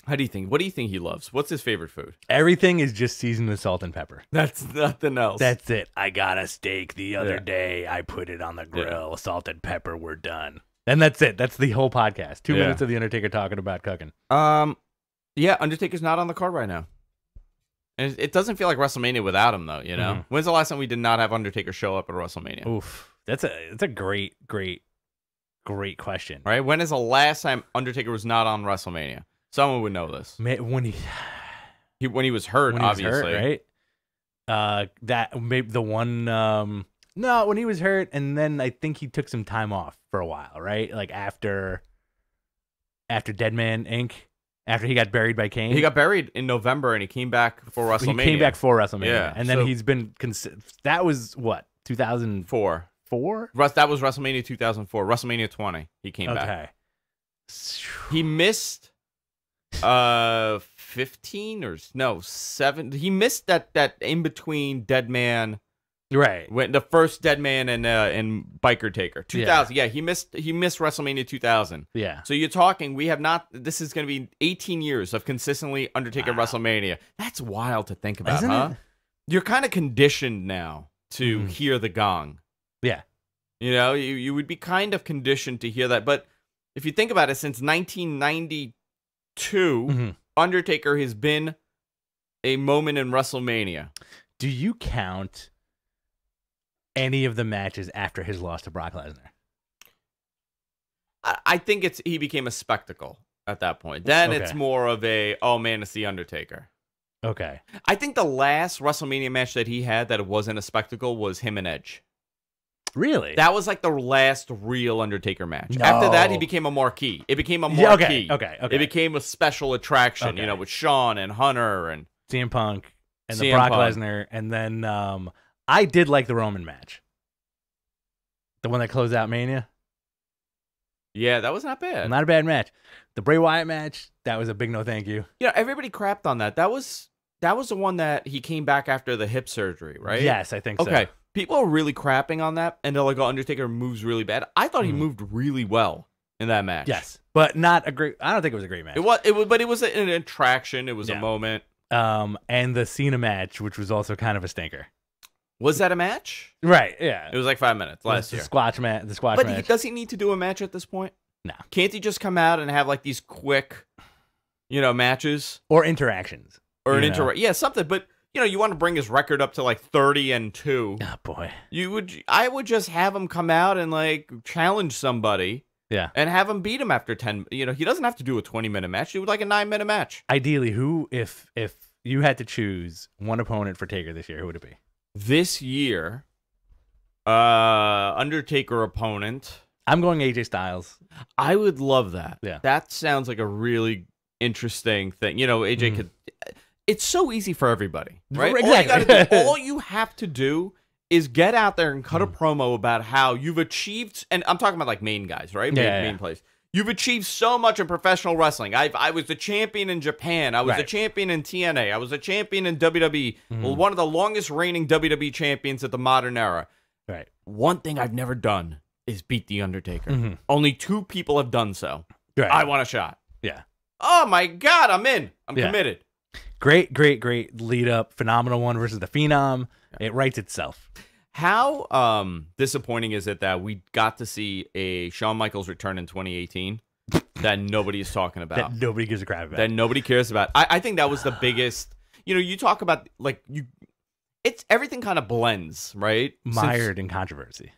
What do you think he loves? What's his favorite food? Everything is just seasoned with salt and pepper. That's nothing else. That's it. I got a steak the other day. I put it on the grill. Salt and pepper. We're done. And that's it. That's the whole podcast. 2 minutes of the Undertaker talking about cooking. Yeah, Undertaker's not on the card right now. And it doesn't feel like WrestleMania without him, though. When's the last time we did not have Undertaker show up at WrestleMania? Oof, that's a great question. Right? When is the last time Undertaker was not on WrestleMania? Someone would know this. When he was hurt, obviously. Right? That maybe the one. No, when he was hurt, and then I think he took some time off for a while, right? Like after Deadman Inc. After he got buried by Kane. He got buried in November, and he came back for WrestleMania. He came back for WrestleMania, yeah. And then he's been. That was what 2004. That was WrestleMania 2004. WrestleMania 20. He came back. He missed 15 or no 7. He missed that in between Deadman. Right. When the first Deadman and Biker Taker 2000. Yeah, he missed WrestleMania 2000. Yeah. So you're talking this is going to be 18 years of consistently Undertaker WrestleMania. That's wild to think about, Isn't it? You're kind of conditioned now to hear the gong. Yeah. You would be kind of conditioned to hear that, but if you think about it, since 1992, Undertaker has been a moment in WrestleMania. Do you count any of the matches after his loss to Brock Lesnar? I think he became a spectacle at that point. Then it's more of a, oh man, it's the Undertaker. Okay. I think the last WrestleMania match that he had that it wasn't a spectacle was him and Edge. Really? That was like the last real Undertaker match. No. After that, he became a marquee. It became a marquee. Okay. It became a special attraction, with Shawn and Hunter and CM Punk and the Brock Lesnar. And then I did like the Roman match. The one that closed out Mania. Yeah, that was not bad. Not a bad match. The Bray Wyatt match, that was a big no thank you. Everybody crapped on that. That was the one that he came back after the hip surgery, right? Yes, I think so. Okay. People are really crapping on that, and they're like, oh, Undertaker moves really bad. I thought he moved really well in that match. Yes, but not a great. I don't think it was a great match. But it was an attraction. It was a moment. And the Cena match, which was also kind of a stinker. Was that a match? Right. Yeah. It was like 5 minutes last year. The squash match. But does he need to do a match at this point? No. Can't he just come out and have like these quick, matches or interactions or Yeah, something. But you want to bring his record up to like 30-2. Oh boy. I would just have him come out and like challenge somebody. Yeah. And have him beat him after 10. He doesn't have to do a 20-minute match. Do like a 9-minute match. Ideally, if you had to choose one opponent for Taker this year, who would it be? This year, Undertaker opponent. I'm going AJ Styles. I would love that. Yeah. That sounds like a really interesting thing. AJ could. It's so easy for everybody, right? Exactly. All you have to do is get out there and cut a promo about how you've achieved, and I'm talking about like main guys, right? Main players. You've achieved so much in professional wrestling. I was a champion in Japan. I was a champion in TNA. I was a champion in WWE. Well, one of the longest reigning WWE champions at the modern era. Right. One thing I've never done is beat The Undertaker. Only 2 people have done so. Right. I want a shot. Yeah. Oh, my God. I'm in. I'm committed. Great lead up. Phenomenal one versus the Phenom. It writes itself. How disappointing is it that we got to see a Shawn Michaels return in 2018 that nobody is talking about. That nobody gives a crap about. That nobody cares about. I think that was the biggest. You know, you talk about like it's everything kind of blends, right? Mired in controversy.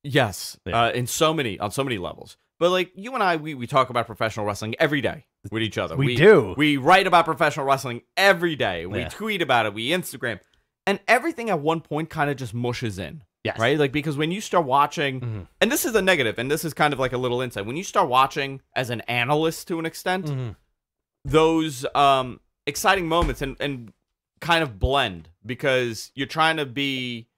Yes, Yeah. on so many levels. But like you and I, we talk about professional wrestling every day with each other. We do. We write about professional wrestling every day. We Yeah. tweet about it. We Instagram, and everything at one point kind of just mushes in. Yes. Right? Like because when you start watching, and this is a negative, and this is kind of like a little insight. When you start watching as an analyst to an extent, those exciting moments and kind of blend because you're trying to be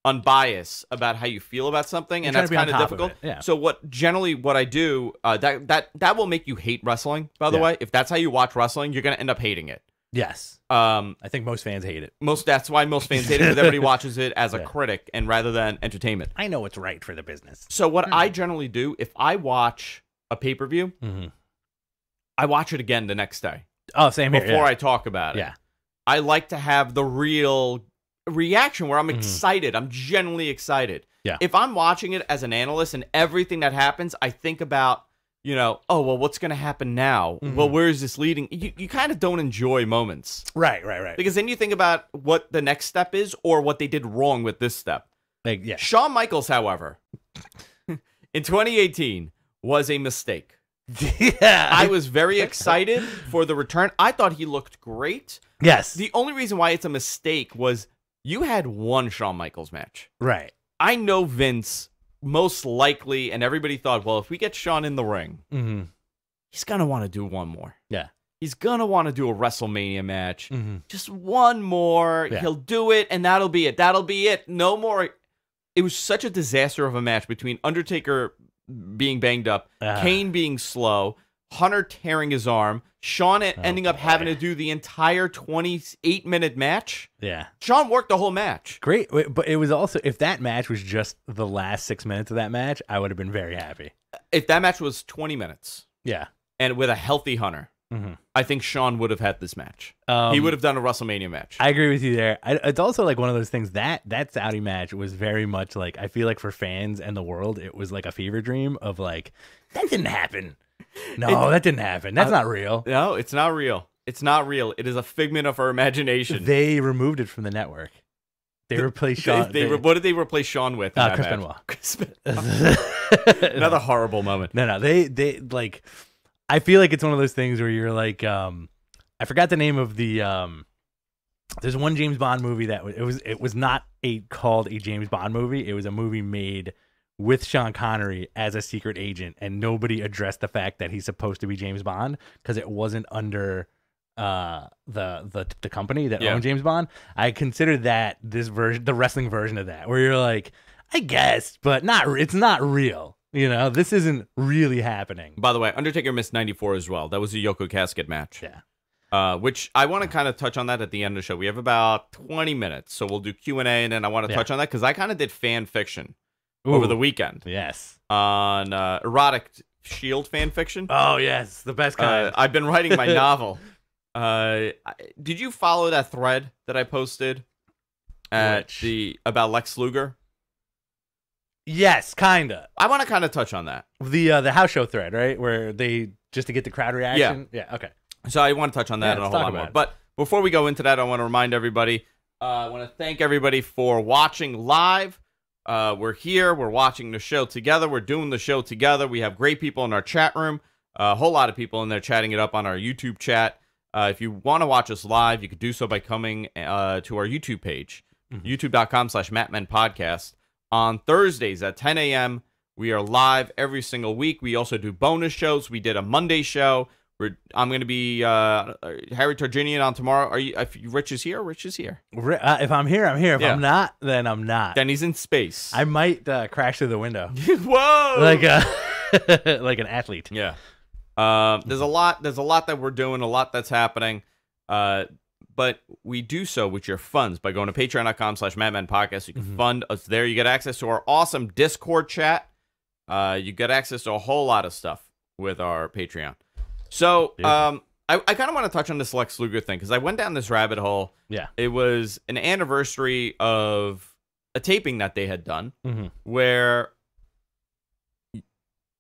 unbiased about how you feel about something, and that's kind of difficult. Yeah. So what I do that will make you hate wrestling. By the way, if that's how you watch wrestling, you're gonna end up hating it. Yes. I think most fans hate it. That's why most fans hate it because everybody watches it as a critic and rather than entertainment. I know what's right for the business. So what I generally do if I watch a pay-per-view, I watch it again the next day. Oh, same here. Before I talk about it. Yeah. I like to have the real reaction where I'm excited. I'm genuinely excited. Yeah. If I'm watching it as an analyst and everything that happens, I think about, you know, oh, well, what's going to happen now? Well, where is this leading? You kind of don't enjoy moments. Right. Because then you think about what the next step is or what they did wrong with this step. Like, yeah. Shawn Michaels, however, in 2018 was a mistake. Yeah. I was very excited for the return. I thought he looked great. Yes. The only reason why it's a mistake was you had one Shawn Michaels match. Right. I know Vince most likely, and everybody thought, well, if we get Shawn in the ring, he's going to want to do one more. Yeah. He's going to want to do a WrestleMania match. Just one more. Yeah. He'll do it, and that'll be it. That'll be it. No more. It was such a disaster of a match between Undertaker being banged up, Kane being slow, Hunter tearing his arm, Shawn ending up having to do the entire 28-minute match. Yeah. Shawn worked the whole match. Great. But it was also, if that match was just the last 6 minutes of that match, I would have been very happy. If that match was 20 minutes. Yeah. And with a healthy Hunter, I think Shawn would have had this match. He would have done a WrestleMania match. I agree with you there. It's also like one of those things that Saudi match was very much like, I feel like for fans and the world, it was like a fever dream of like, that didn't happen. No, that didn't happen. That's not real. No, it's not real. It's not real. It is a figment of our imagination. They removed it from the network. They replaced Shawn. What did they replace Shawn with? Chris Benoit. Another horrible moment. No. They like. I feel like it's one of those things where you're like, I forgot the name of the. There's one James Bond movie that it was not called a James Bond movie. It was a movie made with Sean Connery as a secret agent, and nobody addressed the fact that he's supposed to be James Bond because it wasn't under the company that owned James Bond. I consider that this version, the wrestling version of that, where you're like, I guess, but it's not real. You know, this isn't really happening. By the way, Undertaker missed 94 as well. That was a Yoko casket match. Yeah. Which I want to kind of touch on that at the end of the show. We have about 20 minutes, so we'll do Q&A, and then I want to touch on that because I kind of did fan fiction over the weekend. Yes. On erotic Shield fan fiction. Oh, yes. The best kind. I've been writing my novel. Did you follow that thread that I posted about Lex Luger? Yes, kinda. I want to kind of touch on that. The house show thread, right? Where they just to get the crowd reaction. Yeah. Okay. So I want to touch on that and a whole lot more. But before we go into that, I want to remind everybody. I want to thank everybody for watching live. We're here. We're watching the show together. We're doing the show together. We have great people in our chat room. A whole lot of people in there chatting it up on our YouTube chat. If you want to watch us live, you could do so by coming to our YouTube page, youtube.com/MattMenPodcast. On Thursdays at 10 a.m., we are live every single week. We also do bonus shows. We did a Monday show. I'm going to be Harry Targinian on tomorrow. If Rich is here, Rich is here. If I'm here, I'm here. If I'm not, then I'm not. Then he's in space. I might crash through the window. Whoa! Like an athlete. Yeah. There's a lot that we're doing, a lot that's happening. But we do so with your funds by going to patreon.com/MattMenPodcast. You can fund us there. You get access to our awesome Discord chat. You get access to a whole lot of stuff with our Patreon. So I kind of want to touch on this Lex Luger thing because I went down this rabbit hole. Yeah. It was an anniversary of a taping that they had done where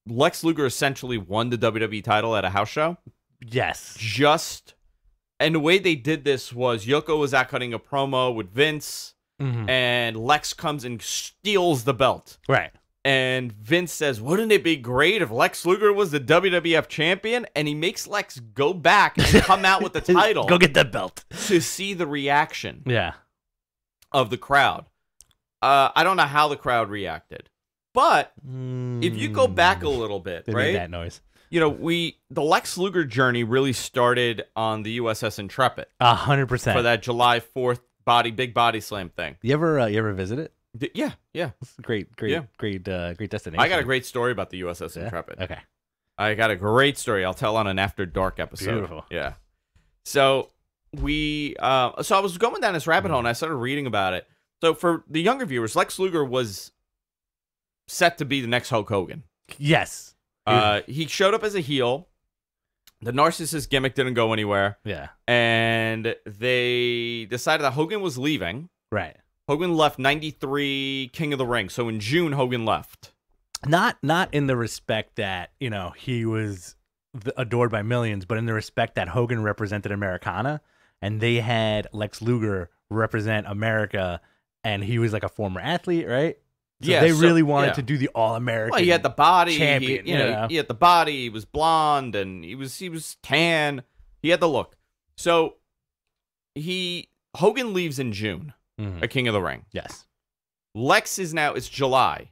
Lex Luger essentially won the WWE title at a house show. Yes. And the way they did this was Yoko was out cutting a promo with Vince, and Lex comes and steals the belt. Right. And Vince says, wouldn't it be great if Lex Luger was the WWF champion? And he makes Lex go back and come out with the title. Go get that belt. To see the reaction of the crowd. I don't know how the crowd reacted. But if you go back a little bit, they right? made that noise. You know, the Lex Luger journey really started on the USS Intrepid. 100%. For that July 4th big body slam thing. You ever visit it? Yeah. It's a great destination. I got a great story about the USS Intrepid. Okay. I got a great story. I'll tell on an After Dark episode. Beautiful. Yeah. So I was going down this rabbit hole and I started reading about it. So for the younger viewers, Lex Luger was set to be the next Hulk Hogan. Yes. He showed up as a heel. The narcissist gimmick didn't go anywhere. Yeah. And they decided that Hogan was leaving. Right. Hogan left 93 King of the Ring. So in June, Hogan left. Not in the respect that, he was adored by millions, but in the respect that Hogan represented Americana and they had Lex Luger represent America and he was like a former athlete, right? So they really wanted to do the All-American. Well, he had the body. Champion, he had the body. He was blonde and he was tan. He had the look. So Hogan leaves in June, a King of the Ring. Yes. Lex it's July.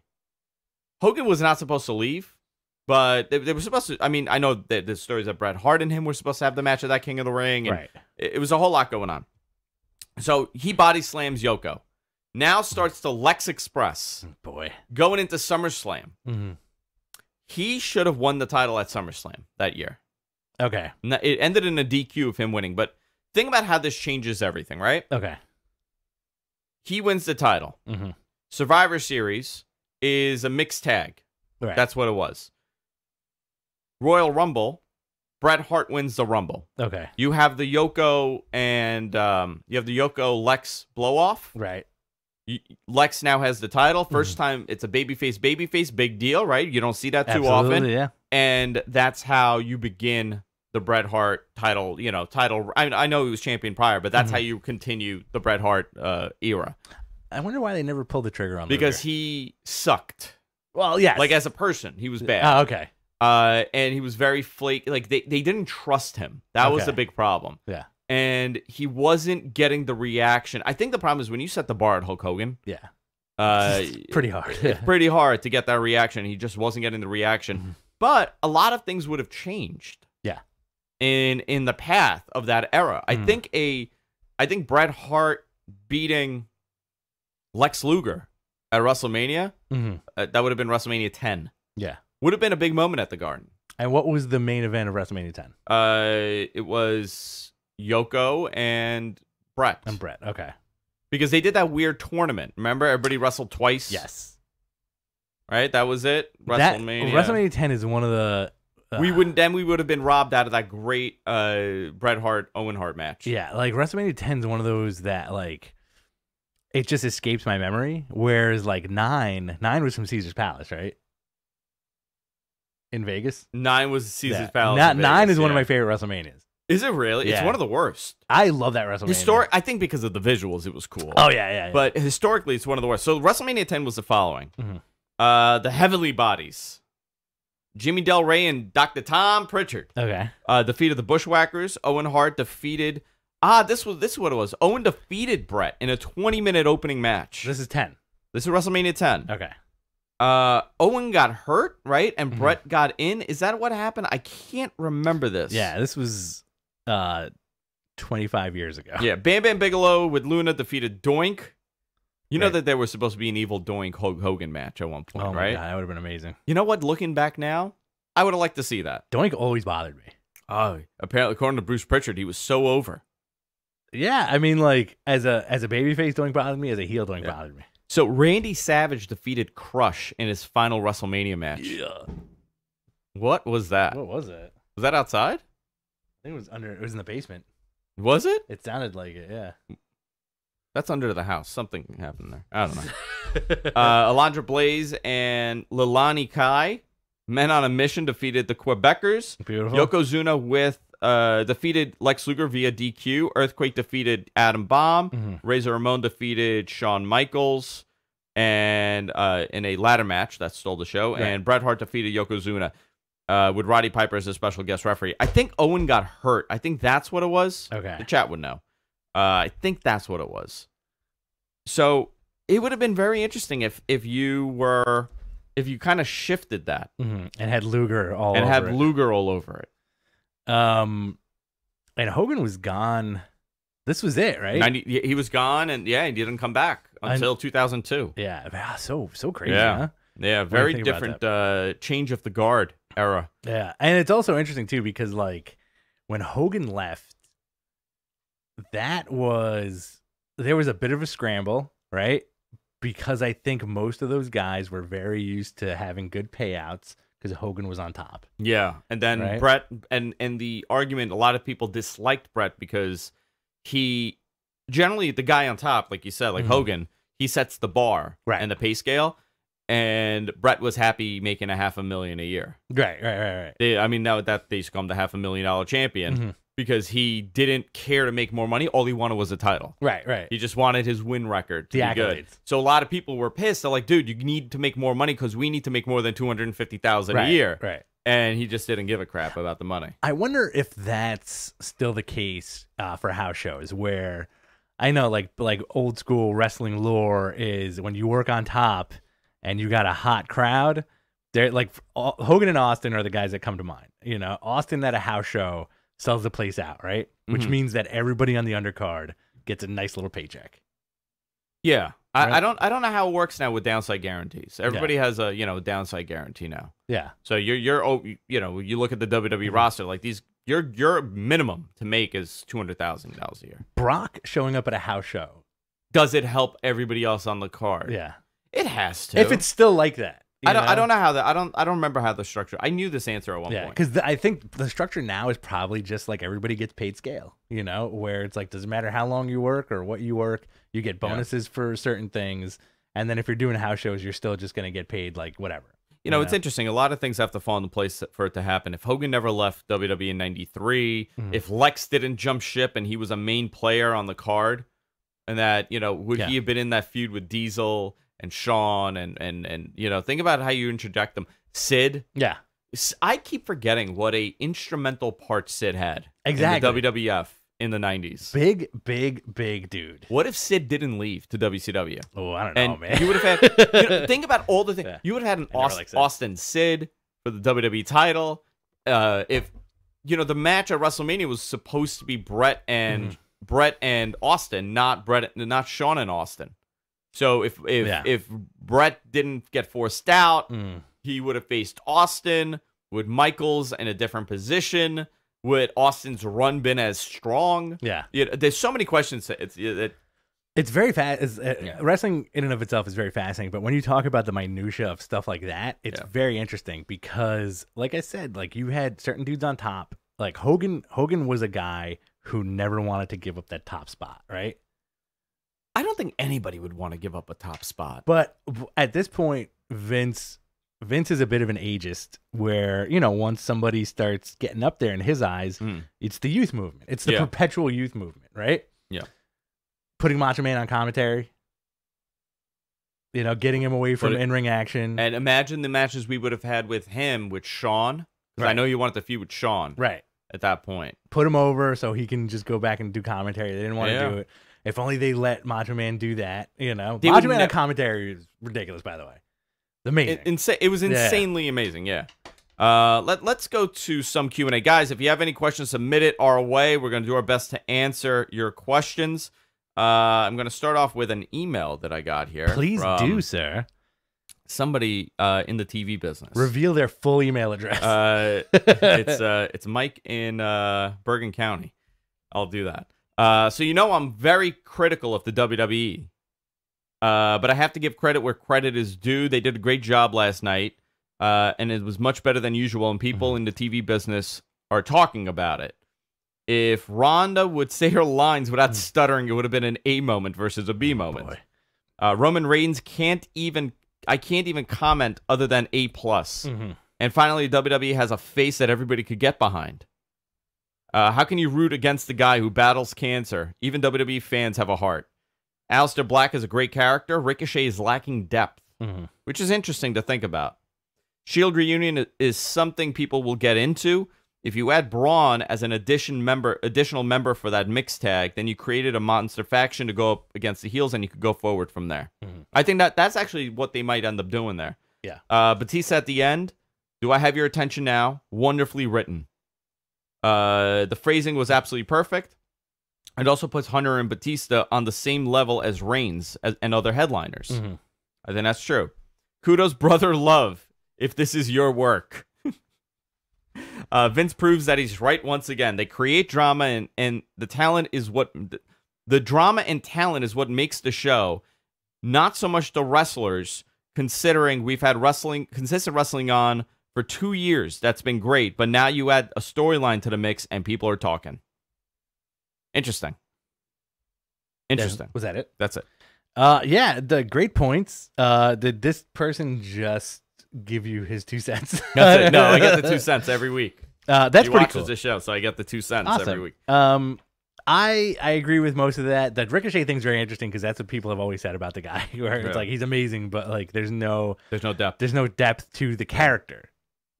Hogan was not supposed to leave, but they were supposed to. I mean, I know that the stories that Bret Hart and him were supposed to have the match of that King of the Ring. And right. It was a whole lot going on. So he body slams Yoko. Now starts the Lex Express. Boy. Going into SummerSlam. Mm-hmm. He should have won the title at SummerSlam that year. Okay. It ended in a DQ of him winning. But think about how this changes everything, right? Okay. He wins the title. Mm-hmm. Survivor Series is a mixed tag. Right. That's what it was. Royal Rumble, Bret Hart wins the Rumble. Okay. You have the Yoko and Lex blow off. Right. Lex now has the title. First time it's a babyface, big deal, right? You don't see that too often. Yeah. And that's how you begin the Bret Hart title, title. I know he was champion prior, but that's how you continue the Bret Hart era. I wonder why they never pulled the trigger on Luger. Because he sucked. Well, yes. Like as a person, he was bad. Oh, okay. And he was very flaky. Like they didn't trust him. That was the big problem. Yeah. And he wasn't getting the reaction. I think the problem is when you set the bar at Hulk Hogan. Yeah. Pretty hard. It's pretty hard to get that reaction. He just wasn't getting the reaction. Mm-hmm. But a lot of things would have changed. Yeah. In the path of that era. I think Bret Hart beating Lex Luger at WrestleMania, that would have been WrestleMania 10. Yeah. Would have been a big moment at the Garden. And what was the main event of WrestleMania 10? It was Yoko and Bret. Okay. Because they did that weird tournament. Remember? Everybody wrestled twice? Yes. Right? That was it? WrestleMania. WrestleMania 10 is one of the... we would have been robbed out of that great Bret Hart, Owen Hart match. Yeah, like WrestleMania 10 is one of those that like it just escapes my memory. Whereas like 9 was from Caesar's Palace, right? In Vegas. 9 was Caesar's Palace. 9 is one of my favorite WrestleManias. Is it really? Yeah. It's one of the worst. I love that WrestleMania. I think because of the visuals, it was cool. Oh yeah. But historically, it's one of the worst. So WrestleMania 10 was the following: the Heavenly Bodies. Jimmy Del Rey and Dr. Tom Pritchard. Okay. Defeated the Bushwhackers. Owen Hart defeated... This is what it was. Owen defeated Bret in a 20-minute opening match. This is 10. This is WrestleMania 10. Okay. Owen got hurt, right? And Bret got in. Is that what happened? I can't remember this. Yeah, this was 25 years ago. Yeah, Bam Bam Bigelow with Luna defeated Doink. You know that there was supposed to be an evil Doink Hulk Hogan match at one point, oh my right? God, that would have been amazing. You know what? Looking back now, I would have liked to see that. Doink always bothered me. Oh, apparently, according to Bruce Pritchard, he was so over. Yeah, I mean, like as a babyface, Doink bothered me. As a heel, Doink bothered me. So Randy Savage defeated Crush in his final WrestleMania match. Yeah. What was that? What was it? Was that outside? I think it was under. It was in the basement. Was it? It sounded like it. Yeah. That's under the house. Something happened there. I don't know. Alundra Blaze and Leilani Kai Men on a Mission defeated the Quebecers. Beautiful. Yokozuna with defeated Lex Luger via DQ. Earthquake defeated Adam Bomb. Razor Ramon defeated Shawn Michaels, and in a ladder match that stole the show. Right. And Bret Hart defeated Yokozuna with Roddy Piper as a special guest referee. I think Owen got hurt. I think that's what it was. Okay. The chat would know. I think that's what it was. So it would have been very interesting if you kind of shifted that and had Luger all over it. And Hogan was gone. This was it, right? He was gone, and he didn't come back until 2002. Yeah, so crazy. Yeah, huh? Yeah, very different change of the guard era. Yeah, and it's also interesting too because like when Hogan left, there was a bit of a scramble, right? Because I think most of those guys were very used to having good payouts because Hogan was on top. Yeah, and then right? Bret, and the argument, a lot of people disliked Bret because he, generally the guy on top, like you said, like Hogan, he sets the bar and the pay scale, and Bret was happy making $500,000 a year. Right. I mean, now that they become the $500,000 champion. Because he didn't care to make more money. All he wanted was a title. Right. He just wanted his win record to be good. Accolades. So a lot of people were pissed. They're like, dude, you need to make more money because we need to make more than $250,000 a year. Right. And he just didn't give a crap about the money. I wonder if that's still the case for house shows where I know like old school wrestling lore is when you work on top and you got a hot crowd, they're like Hogan and Austin are the guys that come to mind. You know, Austin at a house show sells the place out, right? Which means that everybody on the undercard gets a nice little paycheck. Yeah. I don't know how it works now with downside guarantees. Everybody has a, downside guarantee now. Yeah. So you look at the WWE roster, like these your minimum to make is $200,000 a year. Brock showing up at a house show. Does it help everybody else on the card? Yeah. It has to. If it's still like that. I don't know how that. I don't remember how the structure. I knew this answer at one point. Yeah, because I think the structure now is probably just like everybody gets paid scale. Where it's like doesn't matter how long you work or what you work, you get bonuses for certain things, and then if you're doing house shows, you're still just gonna get paid like whatever. It's interesting. A lot of things have to fall into place for it to happen. If Hogan never left WWE in '93, if Lex didn't jump ship and he was a main player on the card, and that would he have been in that feud with Diesel and Shawn and think about how you interject them. Sid. Yeah. I keep forgetting what a instrumental part Sid had exactly in the WWF in the 90s. Big dude. What if Sid didn't leave to WCW? Oh, I don't know, man. You would have had think about all the things. Yeah. You would have had an Austin Sid for the WWE title. If the match at WrestleMania was supposed to be Bret and Austin, not Shawn and Austin. So if Bret didn't get forced out, he would have faced Austin with Michaels in a different position. Would Austin's run been as strong? Yeah. There's so many questions. It's very fast. Wrestling in and of itself is very fascinating. But when you talk about the minutia of stuff like that, it's very interesting because, like I said, like you had certain dudes on top. Like Hogan was a guy who never wanted to give up that top spot, right? I don't think anybody would want to give up a top spot. But at this point, Vince is a bit of an ageist where, once somebody starts getting up there in his eyes, it's the youth movement. It's the perpetual youth movement, right? Yeah. Putting Macho Man on commentary, getting him away from in-ring action. And imagine the matches we would have had with him, with Shawn. Because I know you wanted the feud with Shawn. Right. At that point. Put him over so he can just go back and do commentary. They didn't want to do it. If only they let Macho Man do that, Macho Man on commentary is ridiculous, by the way. Amazing. It was insanely amazing, yeah. Let's go to some Q&A. Guys, if you have any questions, submit it our way. We're going to do our best to answer your questions. I'm going to start off with an email that I got here. Please do, sir. Somebody in the TV business. Reveal their full email address. It's Mike in Bergen County. I'll do that. So I'm very critical of the WWE. But I have to give credit where credit is due. They did a great job last night, and it was much better than usual, and people in the TV business are talking about it. If Ronda would say her lines without stuttering, it would have been an A moment versus a B moment. Roman Reigns I can't even comment other than A+. And finally, WWE has a face that everybody could get behind. How can you root against the guy who battles cancer? Even WWE fans have a heart. Aleister Black is a great character. Ricochet is lacking depth, which is interesting to think about. Shield reunion is something people will get into. If you add Braun as an additional member for that mixed tag, then you created a monster faction to go up against the heels, and you could go forward from there. I think that's actually what they might end up doing there. Yeah. Batista at the end. Do I have your attention now? Wonderfully written. The phrasing was absolutely perfect. It also puts Hunter and Batista on the same level as Reigns and other headliners. I think that's true. Kudos, brother love, if this is your work. Vince proves that he's right once again. They create drama, and the talent is what... The drama and talent is what makes the show, not so much the wrestlers, considering we've had consistent wrestling on for 2 years. That's been great, but now you add a storyline to the mix, and people are talking. Interesting. Was that it? That's it. Yeah, the great points. Did this person just give you his 2 cents? That's it. No, I get the 2 cents every week. That's he pretty watches cool. the show, so I get the 2 cents Awesome. every week. I agree with most of that. That Ricochet thing's very interesting because that's what people have always said about the guy. Where it's like he's amazing, but like there's no depth. There's no depth to the character,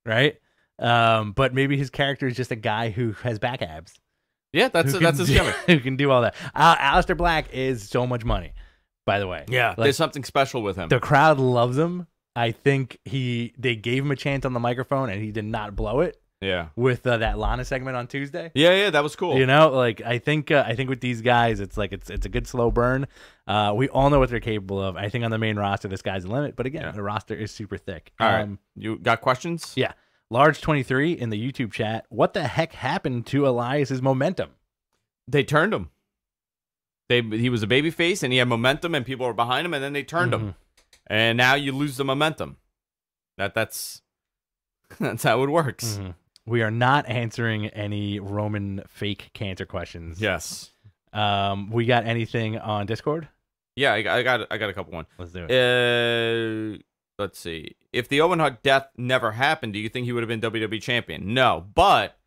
right? But maybe his character is just a guy who has back abs. Yeah, that's his gimmick. Who can do all that. Aleister Black is so much money, by the way. Yeah, there's something special with him. The crowd loves him. I think they gave him a chance on the microphone, and he did not blow it. Yeah, with that Lana segment on Tuesday. Yeah, that was cool. You know, like I think with these guys, it's like it's a good slow burn. We all know what they're capable of. I think on the main roster, the sky's the limit. But again, the roster is super thick. All right, you got questions? Yeah. Large23 in the YouTube chat. What the heck happened to Elias's momentum? They turned him. He was a babyface and he had momentum and people were behind him, and then they turned him. And now you lose the momentum. That's how it works. We are not answering any Roman fake cancer questions. Yes. We got anything on Discord? Yeah, I got a couple one. Let's do it. Let's see. If the Owen Hart death never happened, do you think he would have been WWE champion? No, but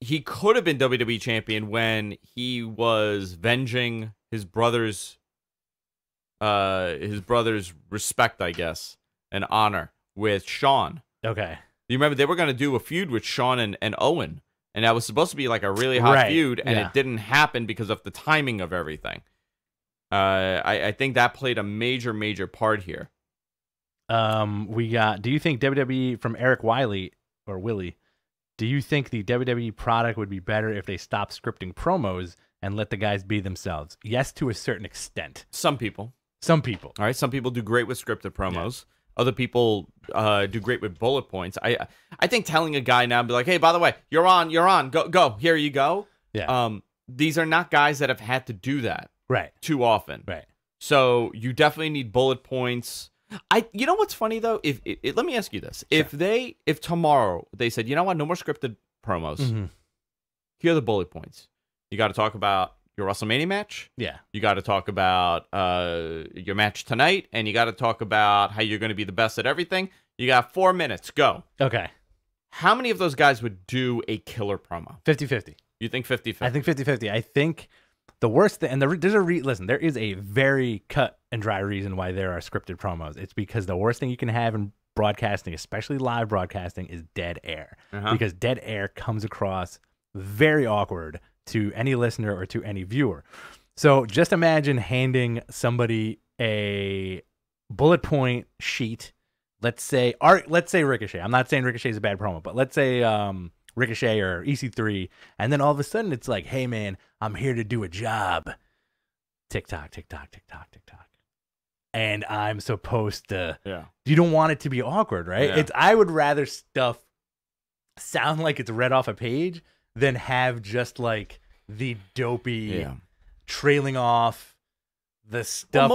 he could have been WWE champion when he was venging his brother's respect, I guess, and honor with Shawn. Okay. You remember they were going to do a feud with Shawn and Owen, and that was supposed to be like a really hot feud, and it didn't happen because of the timing of everything. I think that played a major part here. We got, do you think WWE, from Eric Wiley, or Willie, do you think the WWE product would be better if they stopped scripting promos and let the guys be themselves? Yes, to a certain extent. Some people. Some people. All right, some people do great with scripted promos. Yeah. Other people do great with bullet points. I think telling a guy now, be like, hey, by the way, you're on, go, here you go. Yeah. These are not guys that have had to do that too often. Right. So you definitely need bullet points. You know what's funny though? Let me ask you this: Sure. if tomorrow they said, you know what, no more scripted promos. Here are the bullet points. You got to talk about your WrestleMania match. Yeah. You got to talk about your match tonight, and you got to talk about how you're going to be the best at everything. You got 4 minutes. Go. Okay. How many of those guys would do a killer promo? 50-50. You think 50-50? I think 50-50. I think the worst thing, and there is a very cut and dry reason why there are scripted promos. It's because the worst thing you can have in broadcasting, especially live broadcasting, is dead air. Because dead air comes across very awkward to any listener or to any viewer. So just imagine handing somebody a bullet point sheet. Let's say Ricochet. I'm not saying Ricochet is a bad promo, but let's say Ricochet or EC3, and then all of a sudden it's like, hey man, I'm here to do a job. TikTok, TikTok, TikTok, TikTok. And I'm supposed to. Yeah. You don't want it to be awkward, right? Yeah. I would rather stuff sound like it's read off a page than have just like the dopey trailing off the stuff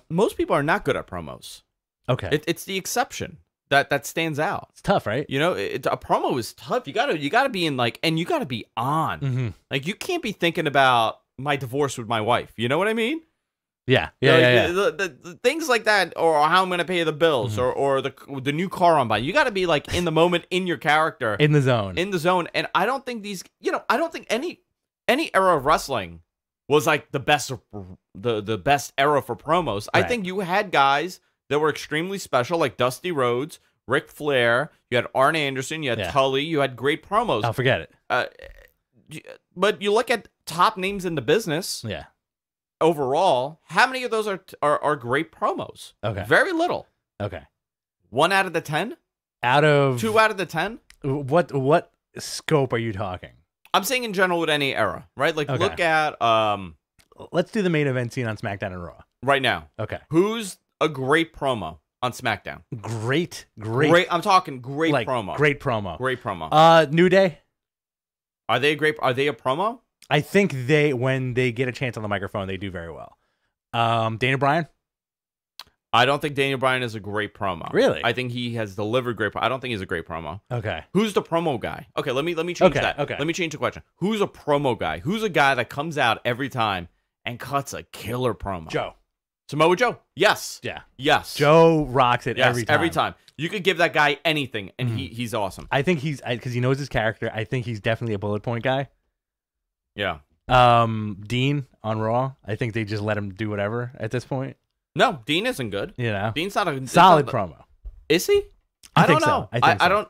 most people are not good at promos. Okay. It's the exception that stands out. It's tough, right? You know, a promo is tough. You gotta be in and you gotta be on. Like you can't be thinking about my divorce with my wife. You know what I mean? Yeah, The things like that, or how I'm gonna pay the bills, or the new car I'm buying. You got to be like in the moment, in your character, in the zone. And I don't think I don't think any era of wrestling was like the best era for promos. Right. I think you had guys that were extremely special, like Dusty Rhodes, Ric Flair. You had Arn Anderson. You had Tully. You had great promos. I'll forget it. But you look at top names in the business. Yeah. Overall, how many of those are great promos? Okay. Very little. Okay. 1 out of the 10? Out of 2 out of the 10? What scope are you talking? I'm saying in general with any era, right? Like look at let's do the main event scene on SmackDown and Raw. Right now. Okay. Who's a great promo on SmackDown? Great. I'm talking great promo. Great promo. Great promo. New Day. Are they a promo? I think when they get a chance on the microphone, they do very well. Daniel Bryan? I don't think Daniel Bryan is a great promo. Really? I think he has delivered great. I don't think he's a great promo. Okay. Who's the promo guy? Okay, let me change that. Okay. Let me change the question. Who's a promo guy? Who's a guy that comes out every time and cuts a killer promo? Joe. Samoa Joe. Yes. Yeah. Yes. Joe rocks it every time. Every time. You could give that guy anything, and he's awesome. I think because he knows his character. I think he's definitely a bullet point guy. Yeah. Dean on Raw. I think they just let him do whatever at this point. No, Dean isn't good. You know, Dean's not a solid promo. Is he? I don't know. So. I don't.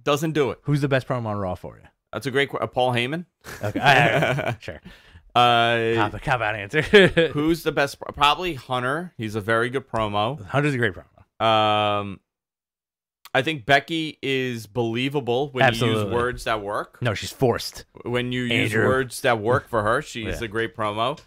Doesn't do it. Who's the best promo on Raw for you? That's a great Paul Heyman. Okay, sure. Cop out answer. Who's the best? Probably Hunter. He's a very good promo. Hunter's a great promo. I think Becky is believable when you use words that work. No, she's forced. When you use words that work for her, she's a great promo.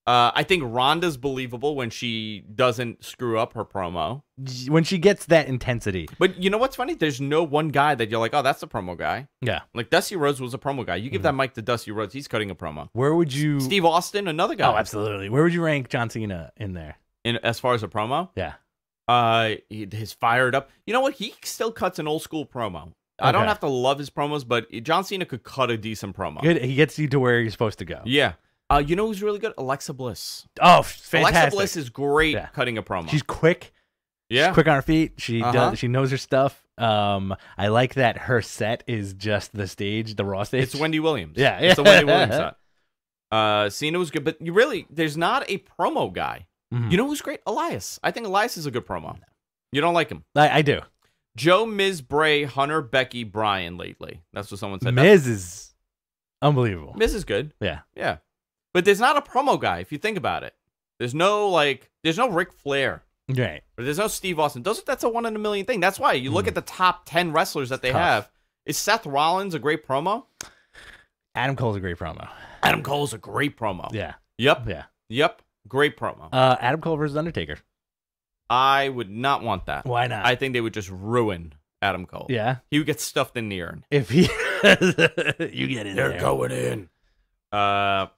I think Ronda's believable when she doesn't screw up her promo. When she gets that intensity. But you know what's funny? There's no one guy that you're like, oh, that's the promo guy. Yeah. Like Dusty Rhodes was a promo guy. You give that mic to Dusty Rhodes, he's cutting a promo. Where would you... Steve Austin, another guy. Oh, absolutely. Where would you rank John Cena in there? As far as a promo? Yeah. He's fired up. You know what? He still cuts an old school promo. I don't have to love his promos, but John Cena could cut a decent promo. Good. He gets you to where you're supposed to go. Yeah. You know who's really good? Alexa Bliss. Oh, fantastic. Alexa Bliss is great cutting a promo. She's quick. Yeah. She's quick on her feet. She does. She knows her stuff. I like that her set is just the stage, the Raw stage. It's Wendy Williams. Yeah. It's the Wendy Williams set. Cena was good, but there's not a promo guy. Mm-hmm. You know who's great? Elias. I think Elias is a good promo. You don't like him? I do. Joe, Miz, Bray, Hunter, Becky, Bryan lately. That's what someone said. Miz is unbelievable. Miz is good. Yeah. Yeah. But there's not a promo guy if you think about it. There's no Ric Flair. Right. Or there's no Steve Austin. That's a 1 in a million thing. That's why you look at the top 10 wrestlers that they have. Is Seth Rollins a great promo? Adam Cole's a great promo. Adam Cole's a great promo. Yeah. Yep. Yeah. Yep. Great promo. Adam Cole versus Undertaker. I would not want that. Why not? I think they would just ruin Adam Cole. Yeah. He would get stuffed in the urn. If he you get in there. They're going in. Yeah.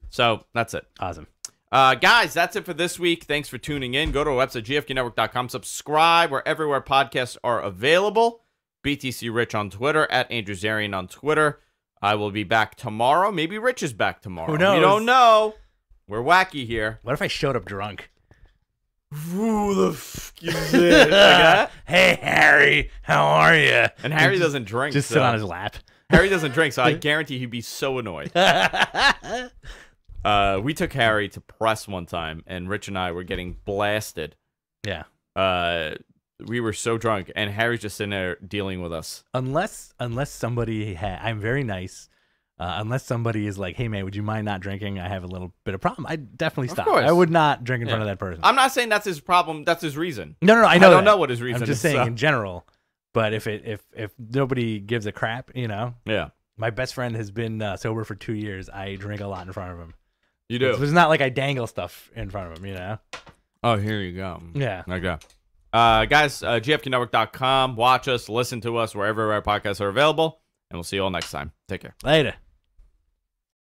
So that's it. Awesome. Guys, that's it for this week. Thanks for tuning in. Go to our website, gfqnetwork.com. Subscribe where podcasts are available. BTC Rich on Twitter, at Andrew Zarian on Twitter. I will be back tomorrow. Maybe Rich is back tomorrow. Who knows? We don't know. We're wacky here. What if I showed up drunk? Who the f is it? Like hey, Harry, how are you? And Harry doesn't drink. Just sit on his lap. Harry doesn't drink, so I guarantee he'd be so annoyed. We took Harry to press one time, and Rich and I were getting blasted. Yeah. We were so drunk, and Harry's just sitting there dealing with us. Unless somebody I'm very nice. Unless somebody is like, hey, man, would you mind not drinking? I have a little bit of problem. I'd definitely stop. I would not drink in front of that person. I'm not saying that's his problem. That's his reason. No, I know. I don't know what his reason is. I'm just saying in general. But if nobody gives a crap, you know. Yeah. My best friend has been sober for 2 years. I drink a lot in front of him. You do? It's not like I dangle stuff in front of him, you know? Oh, here you go. Yeah. Okay. Guys, gfqnetwork.com. Watch us, listen to us wherever our podcasts are available. And we'll see you all next time. Take care. Later.